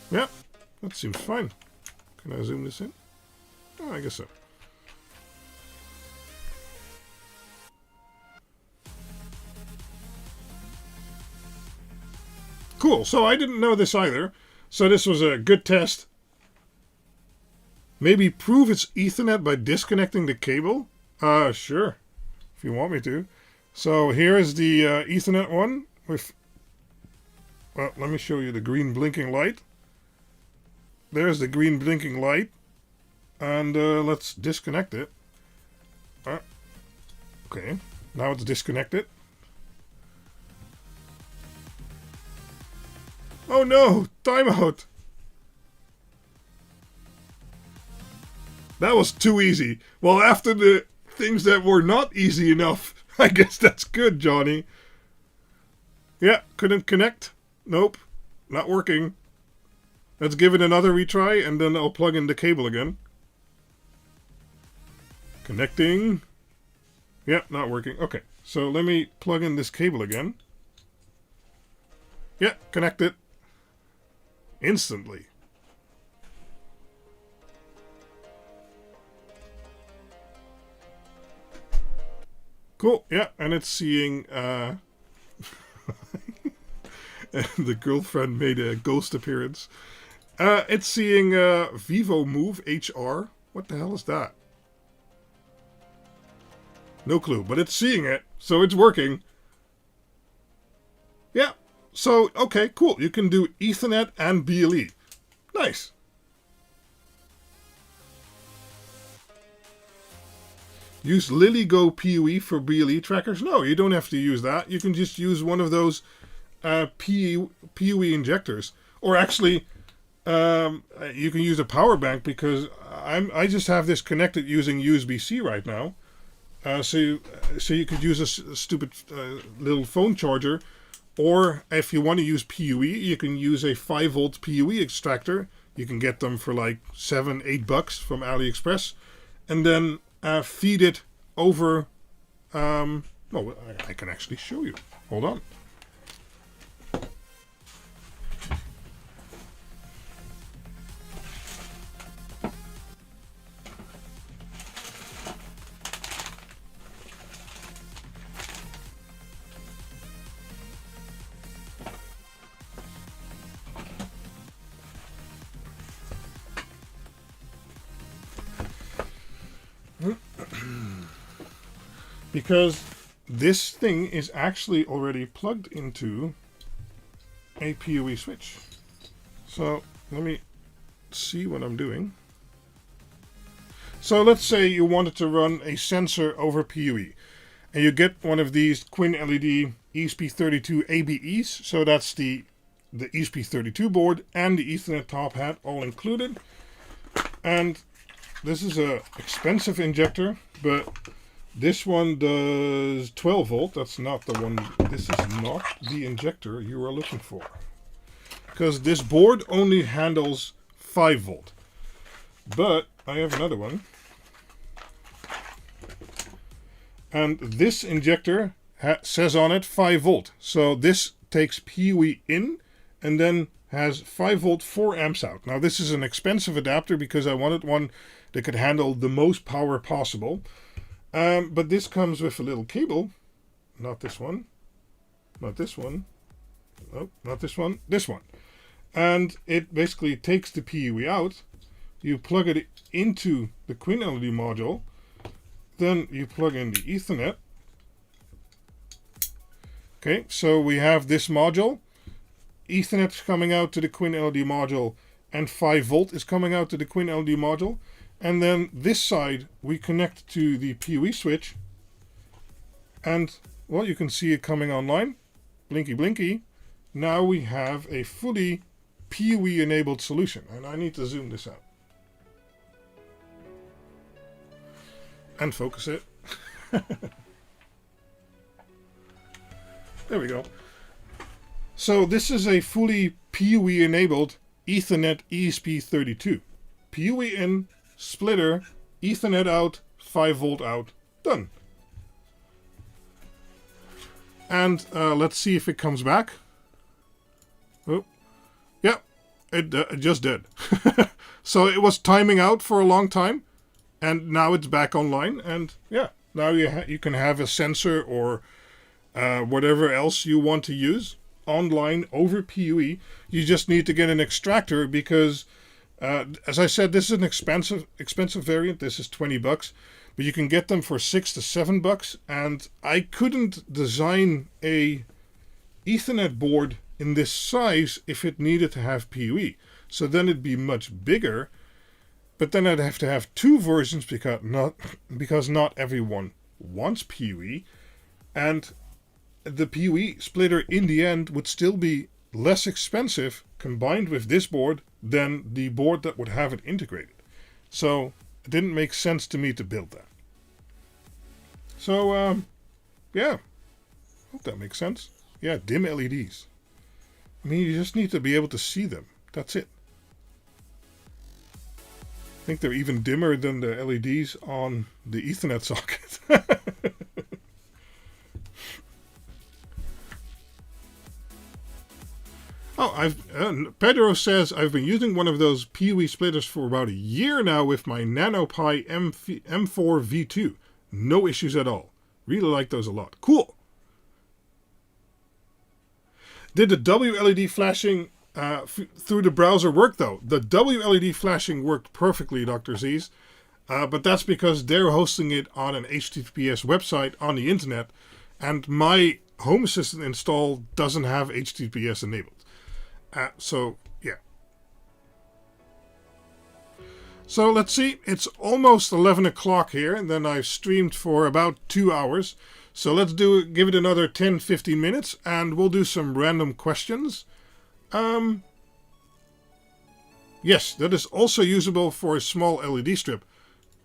yeah, that seems fine. Can I zoom this in? Oh, I guess so. Cool, so I didn't know this either. So this was a good test. Maybe prove it's Ethernet by disconnecting the cable? Sure. If you want me to. So here is the Ethernet one with... Well, let me show you the green blinking light. There's the green blinking light. And let's disconnect it. Okay, now it's disconnected. Oh no! Timeout! That was too easy. Well, after the things that were not easy enough, I guess that's good, Johnny. Yeah, couldn't connect. Nope, not working. Let's give it another retry and then I'll plug in the cable again. Connecting. Yeah, not working. Okay, so let me plug in this cable again. Yeah, connected. Instantly. Cool, yeah, and it's seeing, and the girlfriend made a ghost appearance. It's seeing, Vivo Move HR. What the hell is that? No clue, but it's seeing it, so it's working. Yeah, so, okay, cool. You can do Ethernet and BLE. Nice. Use LilyGo PoE for BLE trackers? No, you don't have to use that. You can just use one of those PoE injectors. Or actually, you can use a power bank because I just have this connected using USB-C right now. So you could use a stupid little phone charger. Or if you want to use PoE, you can use a 5-volt PoE extractor. You can get them for like $7-8 from Aliexpress. And then feed it over... well, I can actually show you. Hold on. Because this thing is actually already plugged into a PoE switch. So let me see what I'm doing. So let's say you wanted to run a sensor over PoE. And you get one of these QuinLED ESP32 ABEs. So that's the ESP32 board and the Ethernet top hat all included. And this is a expensive injector, but this one does 12 volt. That's not the one. This is not the injector you are looking for. Because this board only handles 5 volt. But I have another one. And this injector says on it 5 volt. So this takes PoE in and then has 5 volt 4 amps out. Now this is an expensive adapter because I wanted one that could handle the most power possible. But this comes with a little cable. Not this one. Not this one. Oh, not this one. This one. And it basically takes the PoE out. You plug it into the QuinLED module. Then you plug in the Ethernet. Okay, so we have this module. Ethernet coming out to the QuinLED module. And 5 volt is coming out to the QuinLED module. And then this side we connect to the PoE switch. And, well, you can see it coming online. Blinky blinky. Now we have a fully PoE enabled solution. And I need to zoom this out. And focus it. There we go. So this is a fully PoE enabled Ethernet ESP32. PoE in, splitter, Ethernet out, 5 volt out. Done. And let's see if it comes back. Oh, yeah, it just did. So it was timing out for a long time, and now it's back online. And yeah, now you can have a sensor or whatever else you want to use online over PoE. You just need to get an extractor because As I said, this is an expensive variant. This is $20, but you can get them for $6 to $7. And I couldn't design a Ethernet board in this size if it needed to have PoE. So then it'd be much bigger, but then I'd have to have two versions because not everyone wants PoE, and the PoE splitter in the end would still be less expensive combined with this board than the board that would have it integrated. So it didn't make sense to me to build that. So yeah, hope that makes sense. Yeah, dim LEDs. I mean, you just need to be able to see them. That's it. I think they're even dimmer than the LEDs on the Ethernet socket. Oh, Pedro says, I've been using one of those PoE splitters for about a year now with my NanoPi M4 V2. No issues at all. Really like those a lot. Cool. Did the WLED flashing through the browser work though? The WLED flashing worked perfectly, Dr. Z's. But that's because they're hosting it on an HTTPS website on the internet, and my Home Assistant install doesn't have HTTPS enabled. So, yeah. So, let's see. It's almost 11 o'clock here, and then I've streamed for about 2 hours. So, let's give it another 10-15 minutes, and we'll do some random questions. Yes, that is also usable for a small LED strip.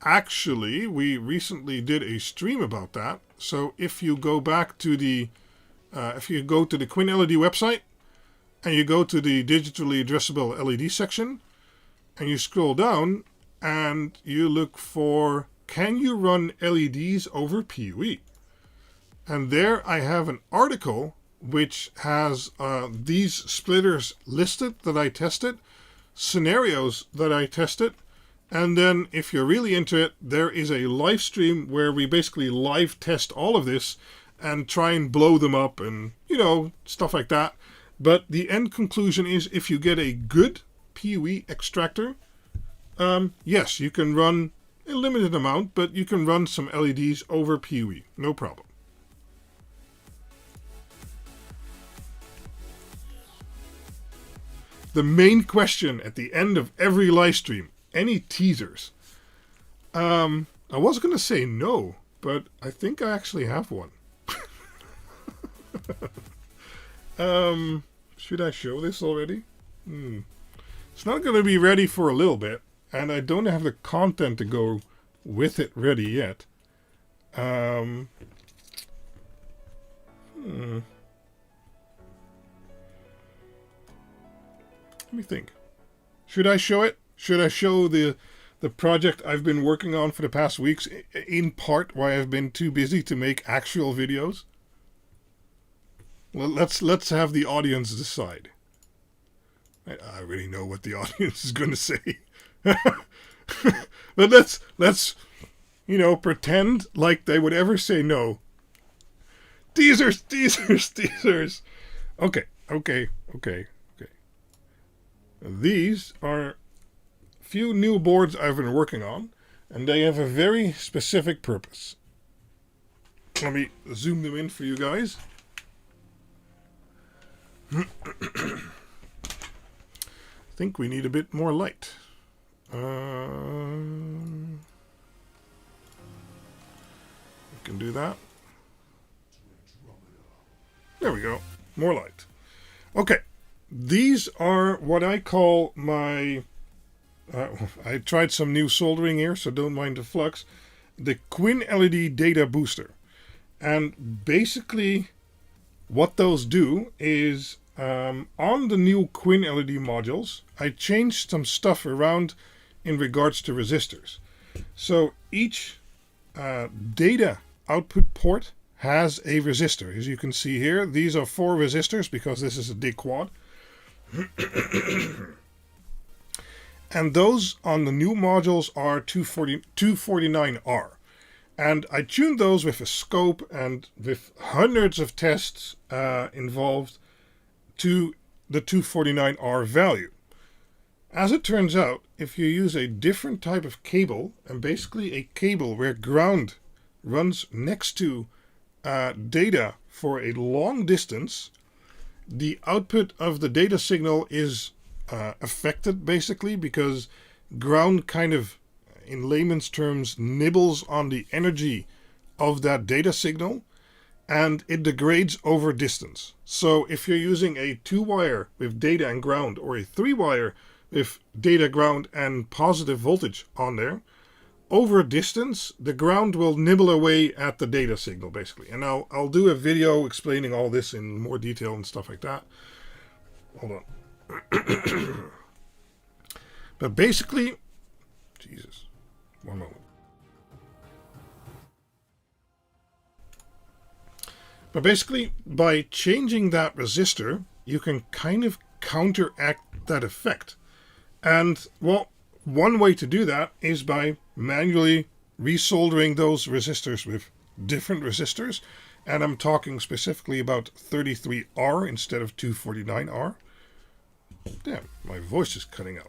Actually, we recently did a stream about that. So, if you go back to the QuinLED website, and you go to the digitally addressable LED section, and you scroll down, and you look for, can you run LEDs over PoE? And there I have an article which has these splitters listed that I tested, scenarios that I tested, and then if you're really into it, there is a live stream where we basically live test all of this and try and blow them up and, stuff like that. But the end conclusion is, if you get a good PoE extractor, yes, you can run a limited amount, but you can run some LEDs over PoE, no problem. The main question at the end of every live stream, any teasers? I was going to say no, but I think I actually have one. Should I show this already? It's not going to be ready for a little bit, and I don't have the content to go with it ready yet. Let me think. Should I show it? Should I show the project I've been working on for the past weeks, in part why I've been too busy to make actual videos? Well, let's have the audience decide. I already know what the audience is going to say. But let's pretend like they would ever say no. Teasers. Okay. These are a few new boards I've been working on, and they have a very specific purpose. Let me zoom them in for you guys. I think we need a bit more light. We can do that. There we go. More light. Okay. These are what I call my... I tried some new soldering here, so don't mind the flux. The QuinLED Data Booster. And basically, what those do is... on the new QuinLED modules, I changed some stuff around in regards to resistors. So each data output port has a resistor. As you can see here, these are 4 resistors because this is a Dig-Quad. And those on the new modules are 249R. And I tuned those with a scope and with hundreds of tests involved to the 249R value. As it turns out, if you use a different type of cable, and basically a cable where ground runs next to data for a long distance, the output of the data signal is affected basically because ground kind of, in layman's terms, nibbles on the energy of that data signal and it degrades over distance. So if you're using a 2-wire with data and ground or a 3-wire with data, ground and positive voltage on there, over distance the ground will nibble away at the data signal basically. And I'll do a video explaining all this in more detail and stuff like that. Hold on. But basically, Jesus, one moment. But basically, by changing that resistor, you can kind of counteract that effect. And, well, one way to do that is by manually resoldering those resistors with different resistors. And I'm talking specifically about 33R instead of 249R. Damn, my voice is cutting out.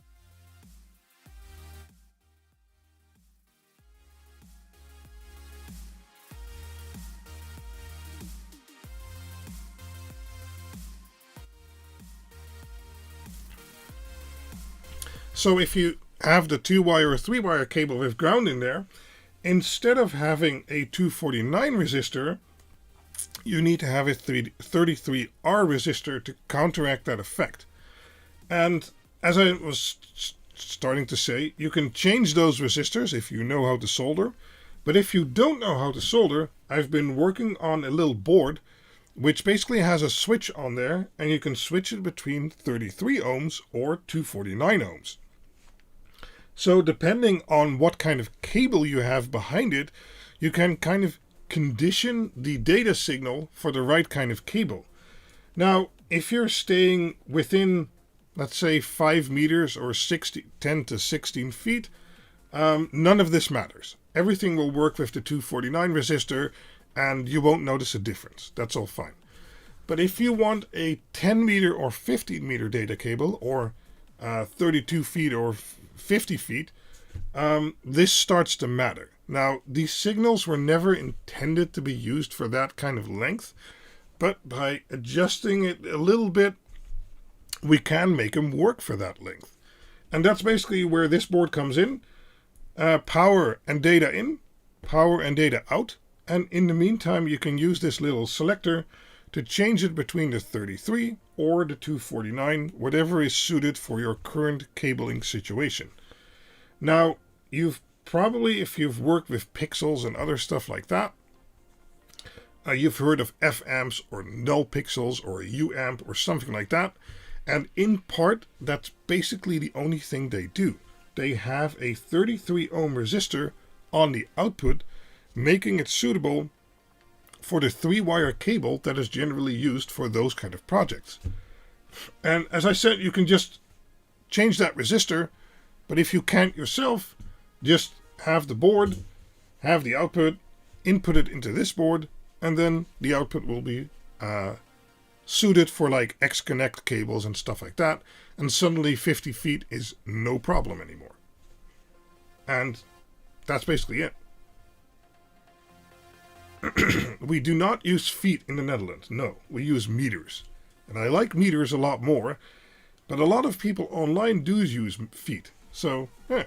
So if you have the 2-wire or 3-wire cable with ground in there, instead of having a 249 resistor, you need to have a 33R resistor to counteract that effect. And as I was starting to say, you can change those resistors if you know how to solder. But if you don't know how to solder, I've been working on a little board which basically has a switch on there, and you can switch it between 33 ohms or 249 ohms. So depending on what kind of cable you have behind it, you can kind of condition the data signal for the right kind of cable. Now, if you're staying within, let's say, 5 meters or 10 to 16 feet, none of this matters. Everything will work with the 249 resistor, and you won't notice a difference. That's all fine. But if you want a 10 meter or 15 meter data cable, or 32 feet or 50 feet, this starts to matter. Now, these signals were never intended to be used for that kind of length, but by adjusting it a little bit, we can make them work for that length. And that's basically where this board comes in. Power and data in, power and data out. And in the meantime, you can use this little selector to change it between the 33 or the 249, whatever is suited for your current cabling situation. Now, you've probably, if you've worked with pixels and other stuff like that, you've heard of F amps or null pixels or a U amp or something like that. And in part, that's basically the only thing they do. They have a 33 ohm resistor on the output, making it suitable for the 3-wire cable that is generally used for those kind of projects. And as I said, you can just change that resistor, but if you can't yourself, just have the board, have the output, input it into this board, and then the output will be suited for like X-Connect cables and stuff like that, and suddenly 50 feet is no problem anymore. And that's basically it. We do not use feet in the Netherlands. No, we use meters. And I like meters a lot more, but a lot of people online do use feet. So, yeah.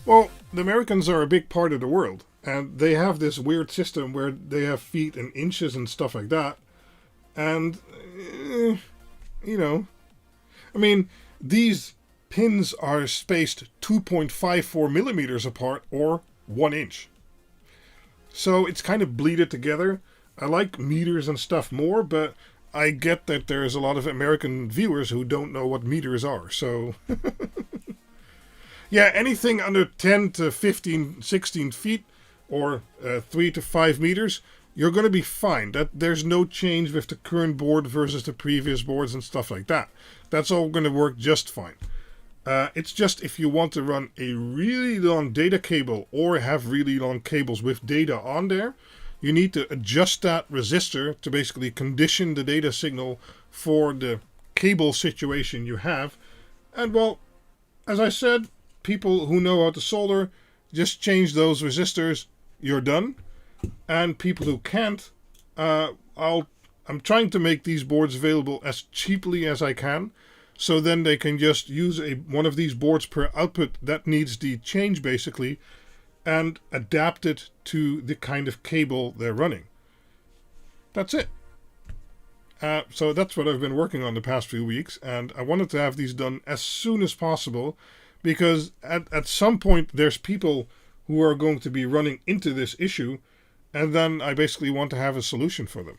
Well, the Americans are a big part of the world, and they have this weird system where they have feet and inches and stuff like that. And, you know, I mean, these pins are spaced 2.54 millimeters apart or 1 inch. So it's kind of bleeded together. I like meters and stuff more, but I get that there's a lot of American viewers who don't know what meters are. So, yeah, anything under 10 to 15, 16 feet or 3 to 5 meters, you're going to be fine. There's no change with the current board versus the previous boards and stuff like that. That's all going to work just fine. It's just if you want to run a really long data cable or have really long cables with data on there, you need to adjust that resistor to basically condition the data signal for the cable situation you have. And well, as I said, people who know how to solder, just change those resistors, you're done. And people who can't, I'm trying to make these boards available as cheaply as I can, so then they can just use one of these boards per output that needs the change basically, and adapt it to the kind of cable they're running. That's it. So that's what I've been working on the past few weeks, and I wanted to have these done as soon as possible, because at some point there's people who are going to be running into this issue, and then I basically want to have a solution for them.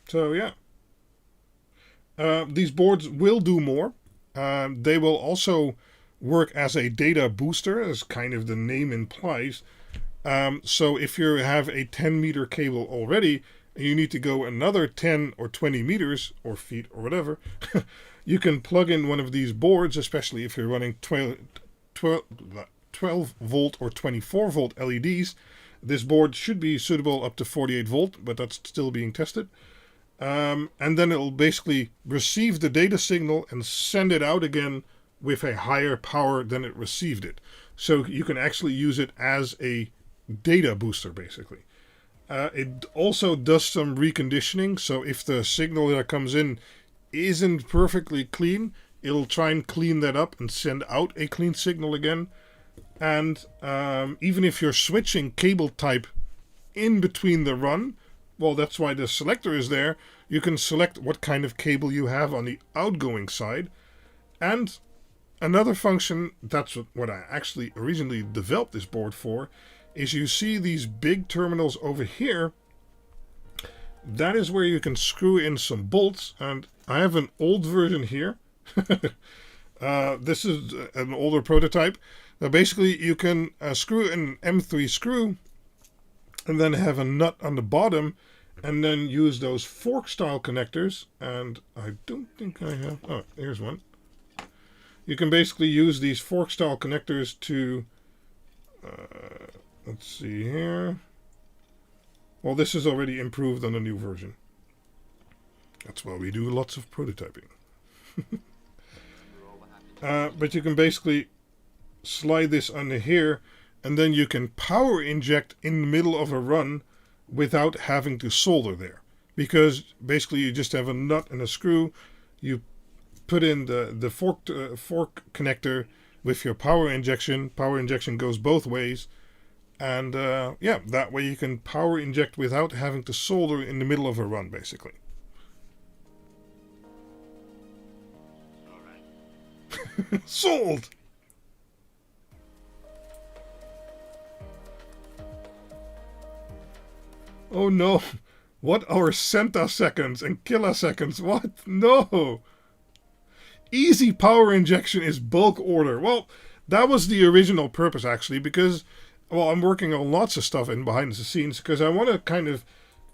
So yeah. These boards will do more. They will also work as a data booster, as kind of the name implies. So if you have a 10 meter cable already, and you need to go another 10 or 20 meters, or feet, or whatever, you can plug in one of these boards, especially if you're running 12 volt or 24 volt LEDs. This board should be suitable up to 48 volt, but that's still being tested. And then it'll basically receive the data signal and send it out again with a higher power than it received it. So you can actually use it as a data booster, basically. It also does some reconditioning, so if the signal that comes in isn't perfectly clean, it'll try and clean that up and send out a clean signal again. And even if you're switching cable type in between the run, well, that's why the selector is there. You can select what kind of cable you have on the outgoing side. And another function, that's what I actually originally developed this board for, is you see these big terminals over here. That is where you can screw in some bolts. And I have an old version here. This is an older prototype. Now basically you can screw in an M3 screw and then have a nut on the bottom, and then use those fork style connectors. And I don't think I have, oh, here's one. You can basically use these fork style connectors to, let's see here. Well, this is already improved on the new version. That's why we do lots of prototyping. But you can basically slide this under here, and then you can power inject in the middle of a run without having to solder there. Because basically you just have a nut and a screw, you put in the fork connector with your power injection. Power injection goes both ways. And yeah, that way you can power inject without having to solder in the middle of a run, basically. Sold! Oh no, what are centaseconds and kiloseconds? What? No! Easy power injection is bulk order. Well, that was the original purpose actually, because, well, I'm working on lots of stuff in behind the scenes, because I want to kind of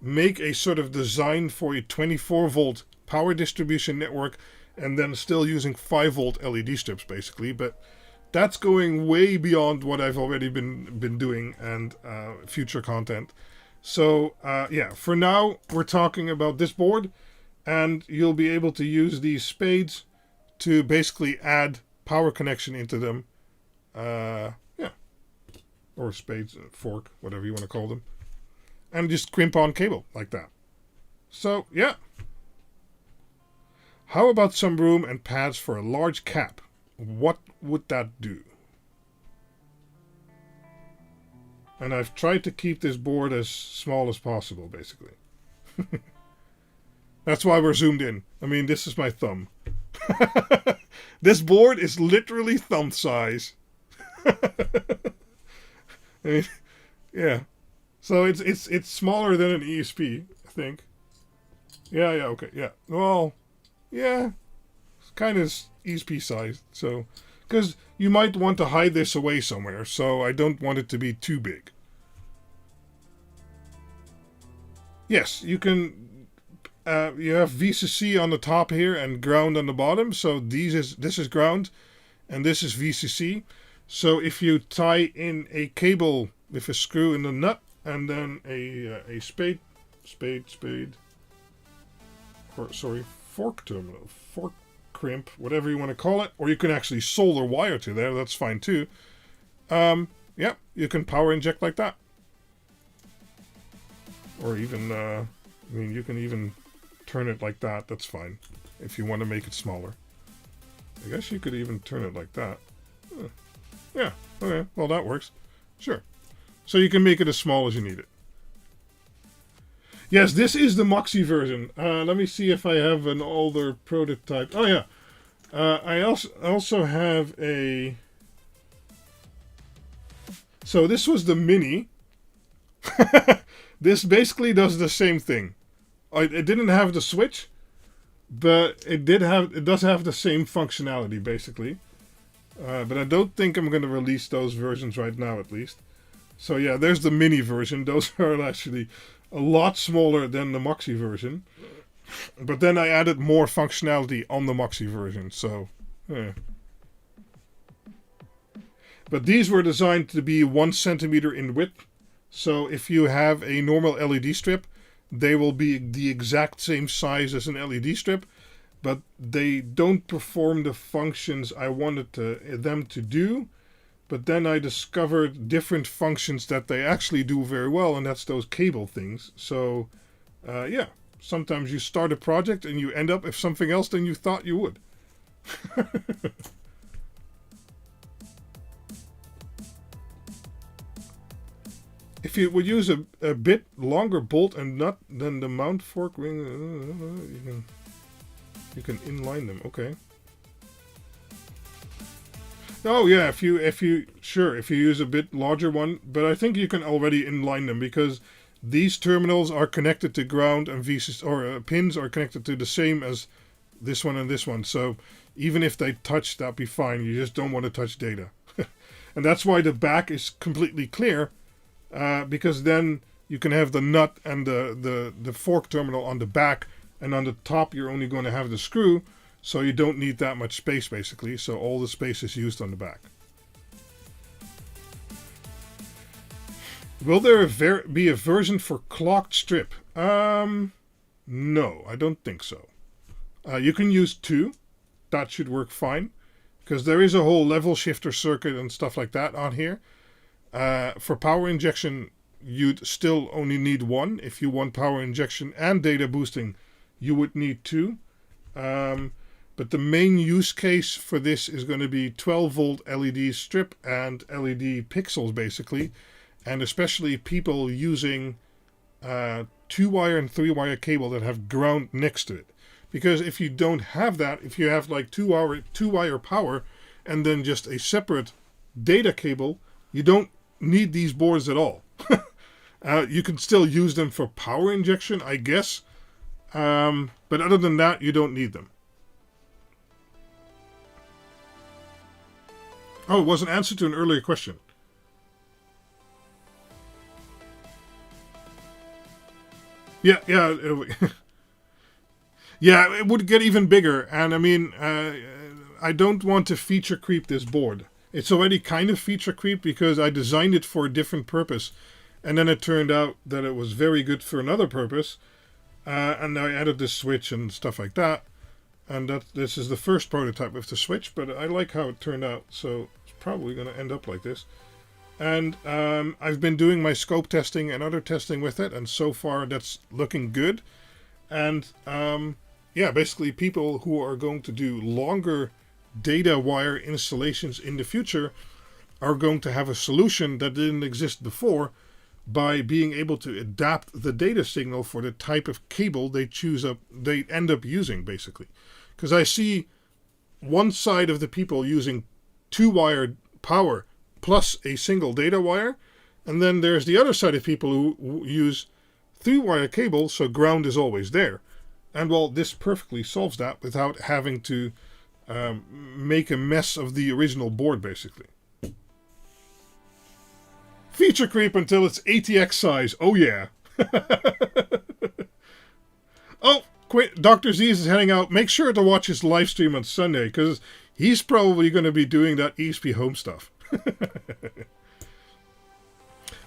make a sort of design for a 24 volt power distribution network, and then still using 5 volt LED strips basically, but that's going way beyond what I've already been doing and future content. So yeah, for now we're talking about this board, and you'll be able to use these spades to basically add power connection into them. Yeah, or spades, fork, whatever you want to call them, and just crimp on cable like that. So yeah. How about some room and pads for a large cap? What would that do? And I've tried to keep this board as small as possible, basically. That's why we're zoomed in. I mean, this is my thumb. This board is literally thumb size. I mean, yeah. So it's smaller than an ESP, I think. Yeah, okay, yeah. Well, yeah, it's kind of ESP size. So, because you might want to hide this away somewhere, so I don't want it to be too big. Yes, you can. You have VCC on the top here and ground on the bottom. So this is ground, and this is VCC. So if you tie in a cable with a screw in the nut, and then a spade, or sorry, fork terminal, fork crimp, whatever you want to call it, or you can actually solder wire to there. That's fine too. Yeah, you can power inject like that, or even I mean, you can even turn it like that. That's fine if you want to make it smaller. I guess you could even turn it like that. Yeah, okay, well that works. Sure. So you can make it as small as you need it. Yes, this is the Moxie version. Let me see if I have an older prototype. Oh yeah. I also have a... So this was the Mini. This basically does the same thing. It didn't have the switch, but it does have the same functionality basically. But I don't think I'm going to release those versions right now, at least. So yeah, there's the Mini version. Those are actually a lot smaller than the Moxie version. But then I added more functionality on the Moxie version, so... Yeah. But these were designed to be 1 centimeter in width. So if you have a normal LED strip, they will be the exact same size as an LED strip. But they don't perform the functions I wanted them to do. But then I discovered different functions that they actually do very well, and that's those cable things. So, yeah, sometimes you start a project and you end up with something else than you thought you would. If you would use a bit longer bolt and nut than the mount fork ring, you can inline them. Okay. Oh yeah, if you use a bit larger one, but I think you can already inline them because these terminals are connected to ground and pins are connected to the same as this one and this one. So even if they touch, that'd be fine. You just don't want to touch data, and that's why the back is completely clear, because then you can have the nut and the fork terminal on the back, and on the top you're only going to have the screw. So you don't need that much space, basically. So all the space is used on the back. Will there be a version for clocked strip? No, I don't think so. You can use 2. That should work fine. Because there is a whole level shifter circuit and stuff like that on here. For power injection, you'd still only need 1. If you want power injection and data boosting, you would need 2. But the main use case for this is going to be 12 volt LED strip and LED pixels basically. And especially people using 2-wire and 3-wire cable that have ground next to it. Because if you don't have that, if you have like 2-wire power and then just a separate data cable, you don't need these boards at all. You can still use them for power injection, I guess. But other than that, you don't need them. Oh, it was an answer to an earlier question. Yeah. Yeah, it would get even bigger. And I mean, I don't want to feature creep this board. It's already kind of feature creep because I designed it for a different purpose. And then it turned out that it was very good for another purpose. And I added this switch and stuff like that. And this is the first prototype with the switch, but I like how it turned out. So it's probably going to end up like this. And I've been doing my scope testing and other testing with it. And so far that's looking good. And yeah, basically people who are going to do longer data wire installations in the future are going to have a solution that didn't exist before by being able to adapt the data signal for the type of cable they end up using, basically. Because I see one side of the people using 2-wire power plus a single data wire, and then there's the other side of people who use 3-wire cable, so ground is always there. And well, this perfectly solves that without having to make a mess of the original board, basically. Feature creep until it's ATX size. Oh yeah. Oh, Dr. Z is heading out. Make sure to watch his live stream on Sunday, because he's probably going to be doing that ESPhome stuff.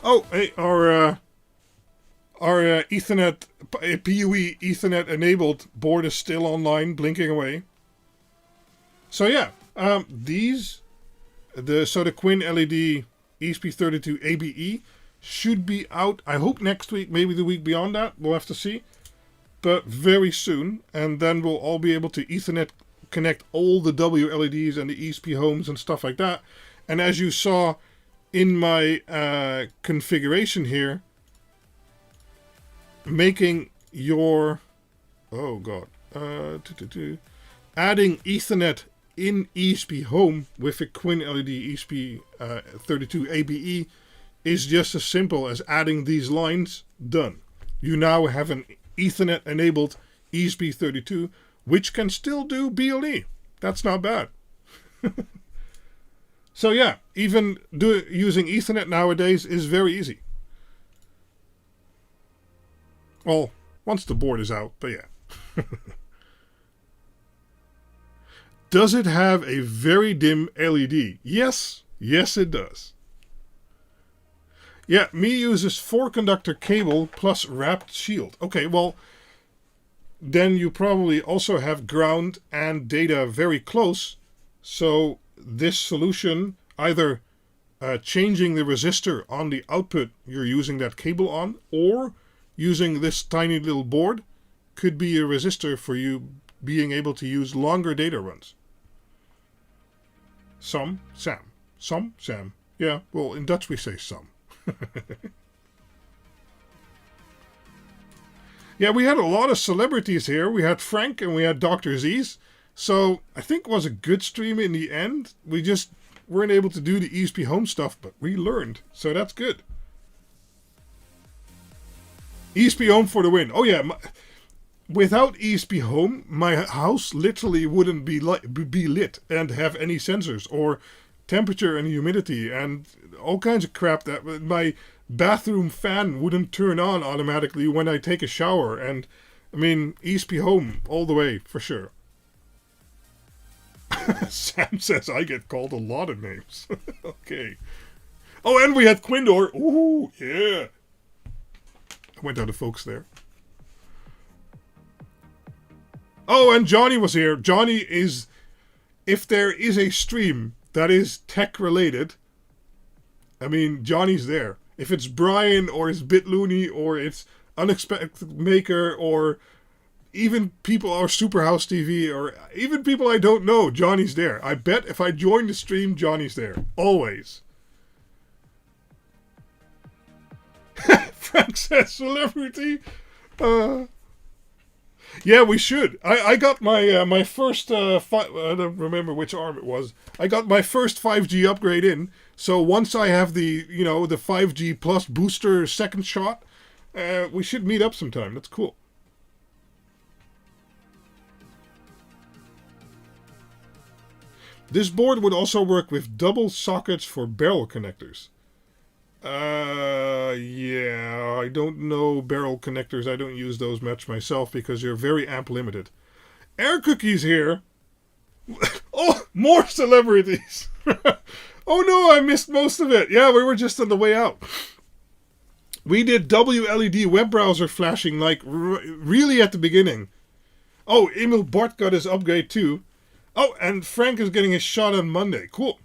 Oh, hey, our Ethernet, PUE Ethernet enabled board is still online, blinking away. So yeah, so the QuinLED ESP32 ABE should be out, I hope next week, maybe the week beyond that, we'll have to see. But very soon, and then we'll all be able to Ethernet connect all the WLEDs and the ESPhomes and stuff like that. And as you saw in my configuration here, making your, oh god, adding Ethernet in ESPhome with a QuinLED ESP32 ABE is just as simple as adding these lines. Done. You now have an Ethernet enabled ESP32 which can still do BLE. That's not bad. So yeah, even using Ethernet nowadays is very easy. Well, once the board is out, but yeah. Does it have a very dim LED? Yes. Yes, it does. Yeah, me uses 4-conductor cable plus wrapped shield. Okay, well, then you probably also have ground and data very close. So this solution, either changing the resistor on the output you're using that cable on, or using this tiny little board, could be a resistor for you being able to use longer data runs. Some, Sam. Yeah, well, in Dutch we say some. Yeah, we had a lot of celebrities here. We had Frank and we had Dr. Z's. So I think it was a good stream in the end. We just weren't able to do the ESPhome stuff, but we learned. So that's good. ESPhome for the win. Oh yeah, without ESPhome, my house literally wouldn't be lit and have any sensors or temperature and humidity and all kinds of crap. That my bathroom fan wouldn't turn on automatically when I take a shower. And I mean, ESPhome all the way for sure. Sam says I get called a lot of names. Okay. Oh, and we had Quindor. Ooh, yeah. I went out of focus there. Oh, and Johnny was here. Johnny is, if there is a stream that is tech related, I mean, Johnny's there. If it's Brian or it's BitLooney or it's Unexpected Maker or even people or Superhouse TV or even people I don't know, Johnny's there. I bet if I join the stream, Johnny's there. Always. Frank says celebrity. Yeah, we should. I got my my first I don't remember which arm it was. I got my first 5G upgrade in. So once I have the the 5G plus booster second shot, we should meet up sometime. That's cool. This board would also work with double sockets for barrel connectors. Yeah, I don't know barrel connectors. I don't use those much myself because you're very amp limited. Aircookie's here. Oh, more celebrities. Oh no, I missed most of it. Yeah, we were just on the way out. We did WLED web browser flashing like really at the beginning. Oh, Emil Bart got his upgrade too. Oh, and Frank is getting his shot on Monday. Cool.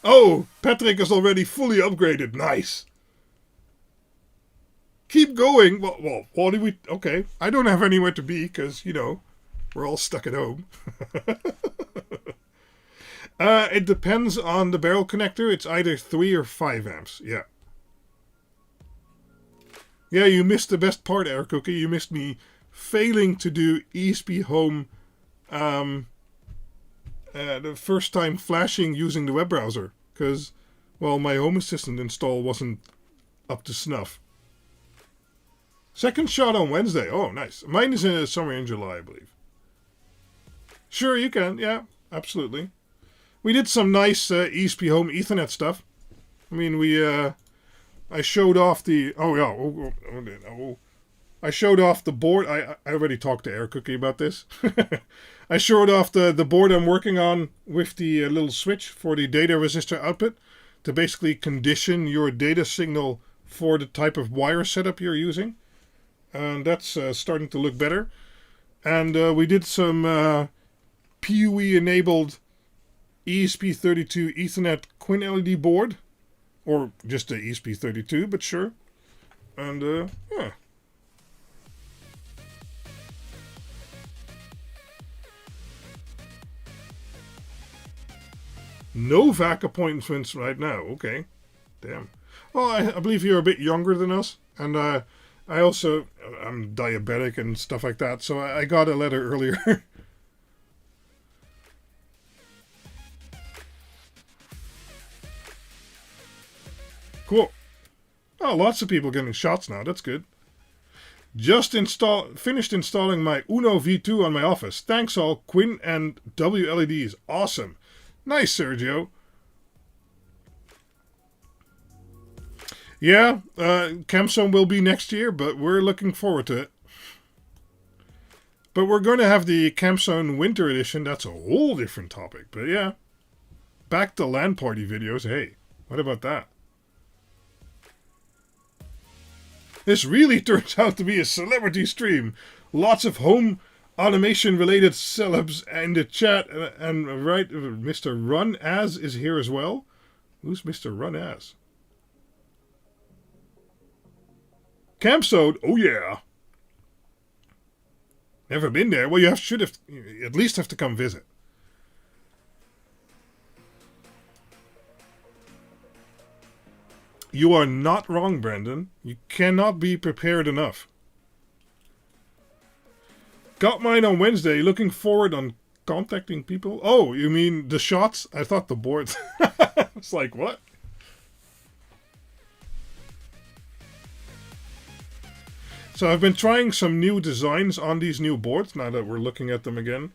Oh, Patrick is already fully upgraded. Nice. Keep going. Well, what do we... Okay, I don't have anywhere to be because, we're all stuck at home. It depends on the barrel connector. It's either 3 or 5 amps. Yeah. Yeah, you missed the best part, Aircoookie. You missed me failing to do ESPhome the first time flashing using the web browser. Because, well, my Home Assistant install wasn't up to snuff. Second shot on Wednesday. Oh, nice. Mine is somewhere in July, I believe. Sure, you can. Yeah, absolutely. We did some nice ESPhome Ethernet stuff. I mean, I showed off the... Oh, yeah. I showed off the board. I already talked to Aircoookie about this. I showed off the board I'm working on with the little switch for the data resistor output to basically condition your data signal for the type of wire setup you're using. And that's starting to look better. And we did some PUE-enabled ESP32 Ethernet QuinLED board. Or just the ESP32, but sure. And, yeah. No VAC appointments right now. Okay. Damn. Well, I believe you're a bit younger than us. And I also... I'm diabetic and stuff like that. So I got a letter earlier. Cool. Oh, lots of people getting shots now. That's good. Just finished installing my Uno V2 on my office. Thanks all, Quinn and WLEDs. Awesome. Nice, Sergio. Yeah, CamZone will be next year, but we're looking forward to it. But we're going to have the CamZone Winter Edition. That's a whole different topic. But yeah, back to LAN party videos. Hey, what about that? This really turns out to be a celebrity stream. Lots of home automation-related celebs in the chat. And right, Mr. Run As is here as well. Who's Mr. Run As? CamZone, oh yeah. Never been there. Well, should have at least have to come visit. You are not wrong, Brandon. You cannot be prepared enough. Got mine on Wednesday. Looking forward on contacting people. Oh, you mean the shots? I thought the boards. It's like, what? So I've been trying some new designs on these new boards now that we're looking at them again.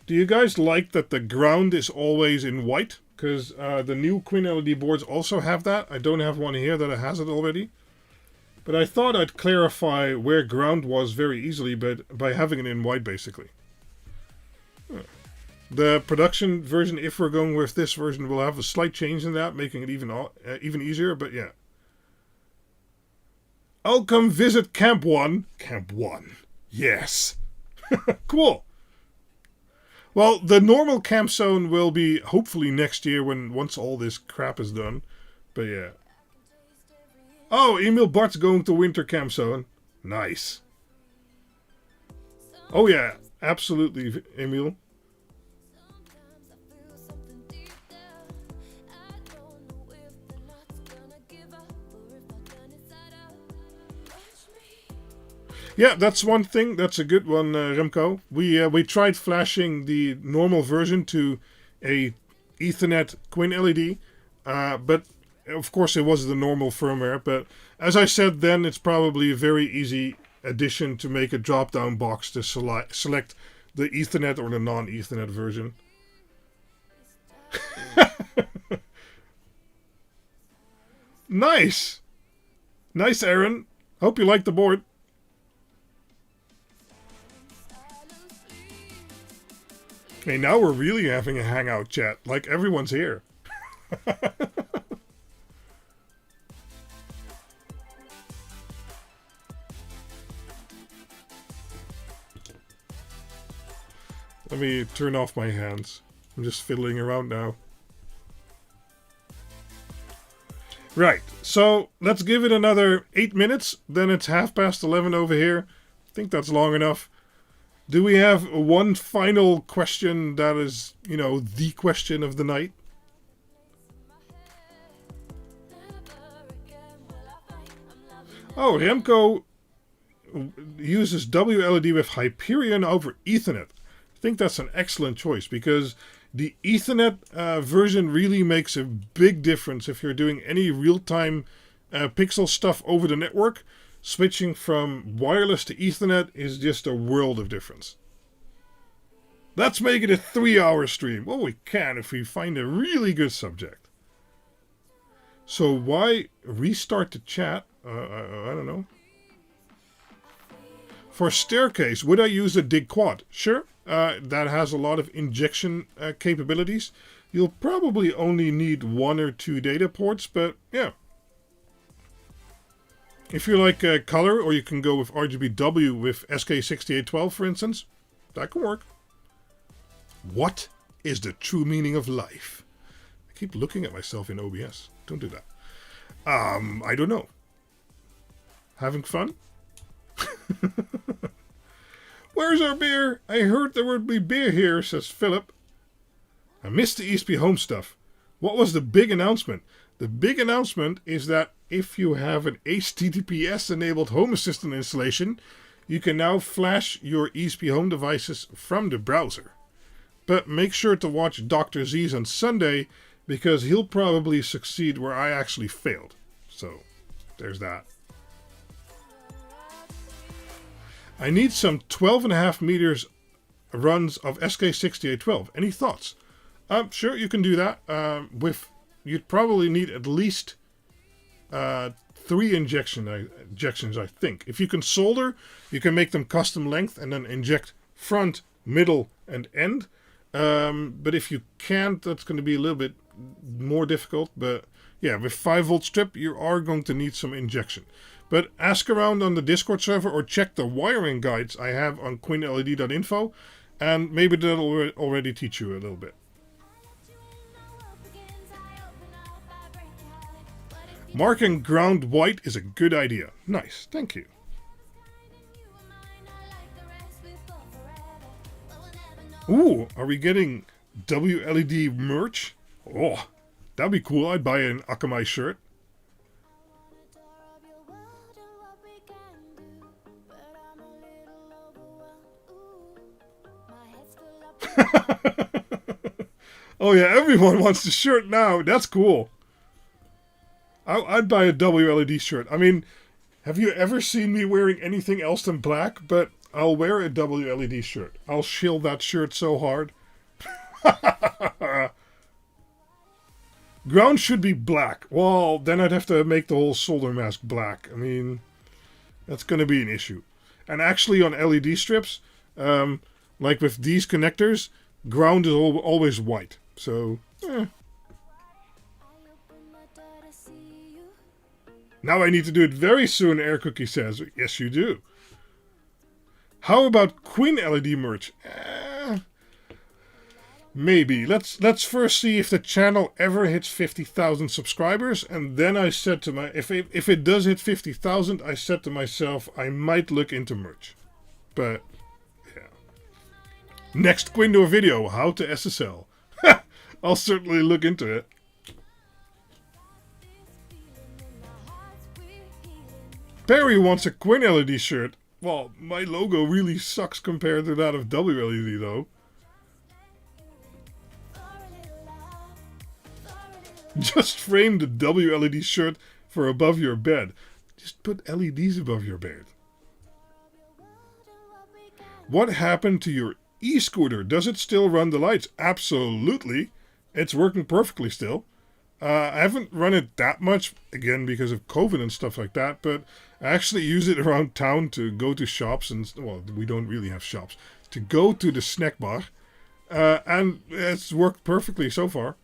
Do you guys like that the ground is always in white? Because the new QuinLED boards also have that. I don't have one here that has it already. But I thought I'd clarify where ground was very easily by having it in white, basically. The production version, if we're going with this version, will have a slight change in that, making it even easier, but yeah. I'll come visit Camp 1. Camp 1. Yes. Cool. Well, the normal CamZone will be hopefully next year once all this crap is done. But yeah. Oh, Emil Bart's going to Winter CamZone. Nice. Oh yeah, absolutely, Emil. Yeah, that's one thing. That's a good one, Remco. We tried flashing the normal version to a Ethernet QuinLED, but of course it was the normal firmware. But as I said then, it's probably a very easy addition to make a drop-down box to select the Ethernet or the non-Ethernet version. Nice! Nice, Aaron. Hope you like the board. Hey, now we're really having a hangout chat, like everyone's here. Let me turn off my hands. I'm just fiddling around now. Right, so let's give it another 8 minutes, then it's 11:30 over here. I think that's long enough. Do we have one final question that is, the question of the night? Oh, Remco uses WLED with Hyperion over Ethernet. I think that's an excellent choice because the Ethernet version really makes a big difference if you're doing any real-time pixel stuff over the network. Switching from wireless to Ethernet is just a world of difference. Let's make it a 3-hour stream. Well, we can if we find a really good subject. So why restart the chat? I don't know. For staircase, would I use the Dig-Quad? Sure. That has a lot of injection capabilities. You'll probably only need 1 or 2 data ports, but yeah. If you like color, or you can go with RGBW with SK6812, for instance, that can work. What is the true meaning of life? I keep looking at myself in OBS. Don't do that. I don't know. Having fun? Where's our beer? I heard there would be beer here, says Philip. I missed the ESPhome stuff. What was the big announcement? The big announcement is that if you have an HTTPS-enabled Home Assistant installation, you can now flash your ESPhome devices from the browser. But make sure to watch Dr. Z's on Sunday, because he'll probably succeed where I actually failed. So, there's that. I need some 12.5 meters runs of SK6812. Any thoughts? Sure, you can do that. You'd probably need at least 3 injections, I think. If you can solder, you can make them custom length and then inject front, middle, and end. But if you can't, that's going to be a little bit more difficult. But yeah, with 5-volt strip, you are going to need some injection. But ask around on the Discord server or check the wiring guides I have on QuinLED.info, and maybe that'll already teach you a little bit. Marking ground white is a good idea. Nice, thank you. Ooh, are we getting WLED merch? Oh, that'd be cool. I'd buy an Akamai shirt. Oh yeah, everyone wants the shirt now. That's cool. I'd buy a WLED shirt. I mean, have you ever seen me wearing anything else than black? But I'll wear a WLED shirt. I'll shill that shirt so hard. Ground should be black. Well, then I'd have to make the whole solder mask black. I mean, that's going to be an issue. And actually on LED strips, like with these connectors, ground is always white. So, Now I need to do it very soon, Aircoookie says. Yes, you do. How about QuinLED merch? Maybe. Let's first see if the channel ever hits 50,000 subscribers, and then I said to if it does hit 50,000, I said to myself I might look into merch. But yeah. Next Quindo video, how to SSL. I'll certainly look into it. Barry wants a QuinLED shirt. Well, my logo really sucks compared to that of WLED though. Just frame the WLED shirt for above your bed. Just put LEDs above your bed. What happened to your e-scooter? Does it still run the lights? Absolutely. It's working perfectly still. I haven't run it that much, again, because of COVID and stuff like that, but I actually use it around town to go to shops, and, well, we don't really have shops, to go to the snack bar, and it's worked perfectly so far.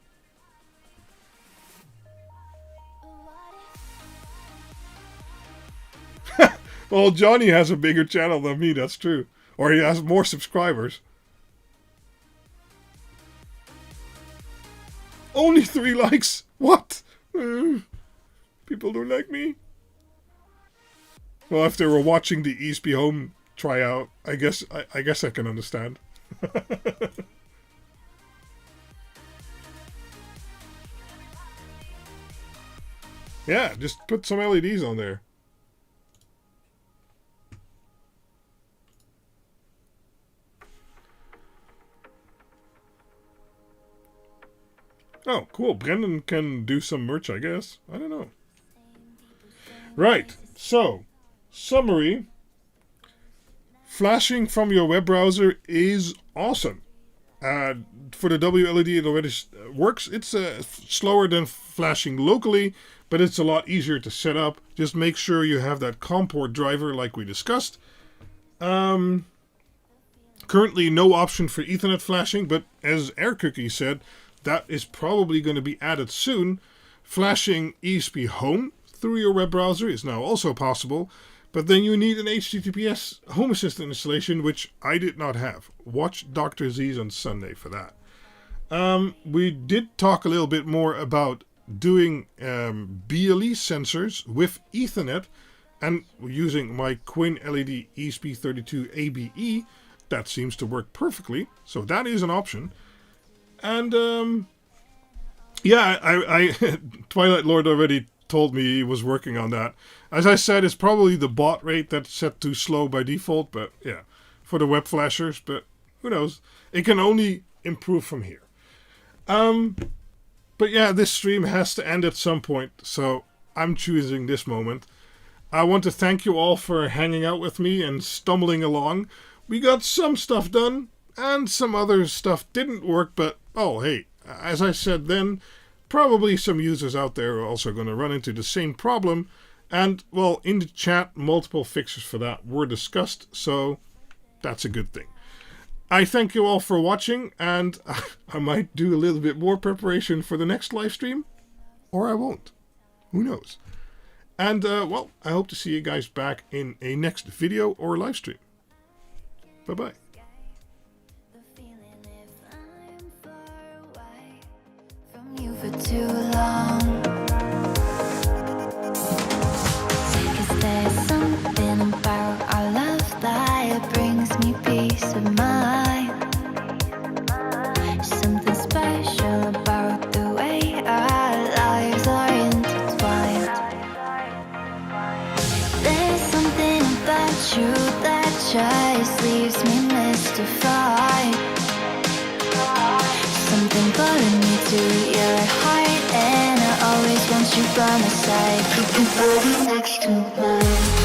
Well, Johnny has a bigger channel than me, that's true. Or he has more subscribers. Only 3 likes? What? People don't like me? Well, if they were watching the ESPhome tryout, I guess I can understand. Yeah, just put some LEDs on there. Oh, cool. Brendan can do some merch, I guess. I don't know. Right. So, summary. Flashing from your web browser is awesome. For the WLED, it already works. It's slower than flashing locally, but it's a lot easier to set up. Just make sure you have that COM port driver like we discussed. Currently no option for Ethernet flashing, but as Aircoookie said, that is probably going to be added soon. Flashing ESPhome through your web browser is now also possible, but then you need an HTTPS Home Assistant installation, which I did not have. Watch Dr. Z's on Sunday for that. We did talk a little bit more about doing BLE sensors with Ethernet and using my QuinLED ESP32 ABE. That seems to work perfectly, so that is an option. And yeah, I Twilight Lord already told me he was working on that. As I said, it's probably the baud rate that's set too slow by default, but yeah, for the web flashers, but who knows? It can only improve from here. But yeah, this stream has to end at some point, so I'm choosing this moment. I want to thank you all for hanging out with me and stumbling along. We got some stuff done, and some other stuff didn't work, but oh hey, as I said then, probably some users out there are also going to run into the same problem, and well, in the chat, multiple fixes for that were discussed, so that's a good thing. I thank you all for watching, and I might do a little bit more preparation for the next live stream, or I won't. Who knows? And well, I hope to see you guys back in a next video or live stream. Bye-bye. For too long, 'cause there's something about our love that brings me peace of mind. Something special about the way our lives are intertwined. There's something about you that just leaves me mystified. Something pulling me to your heart, and I always want you by my side. Keep your body next to mine.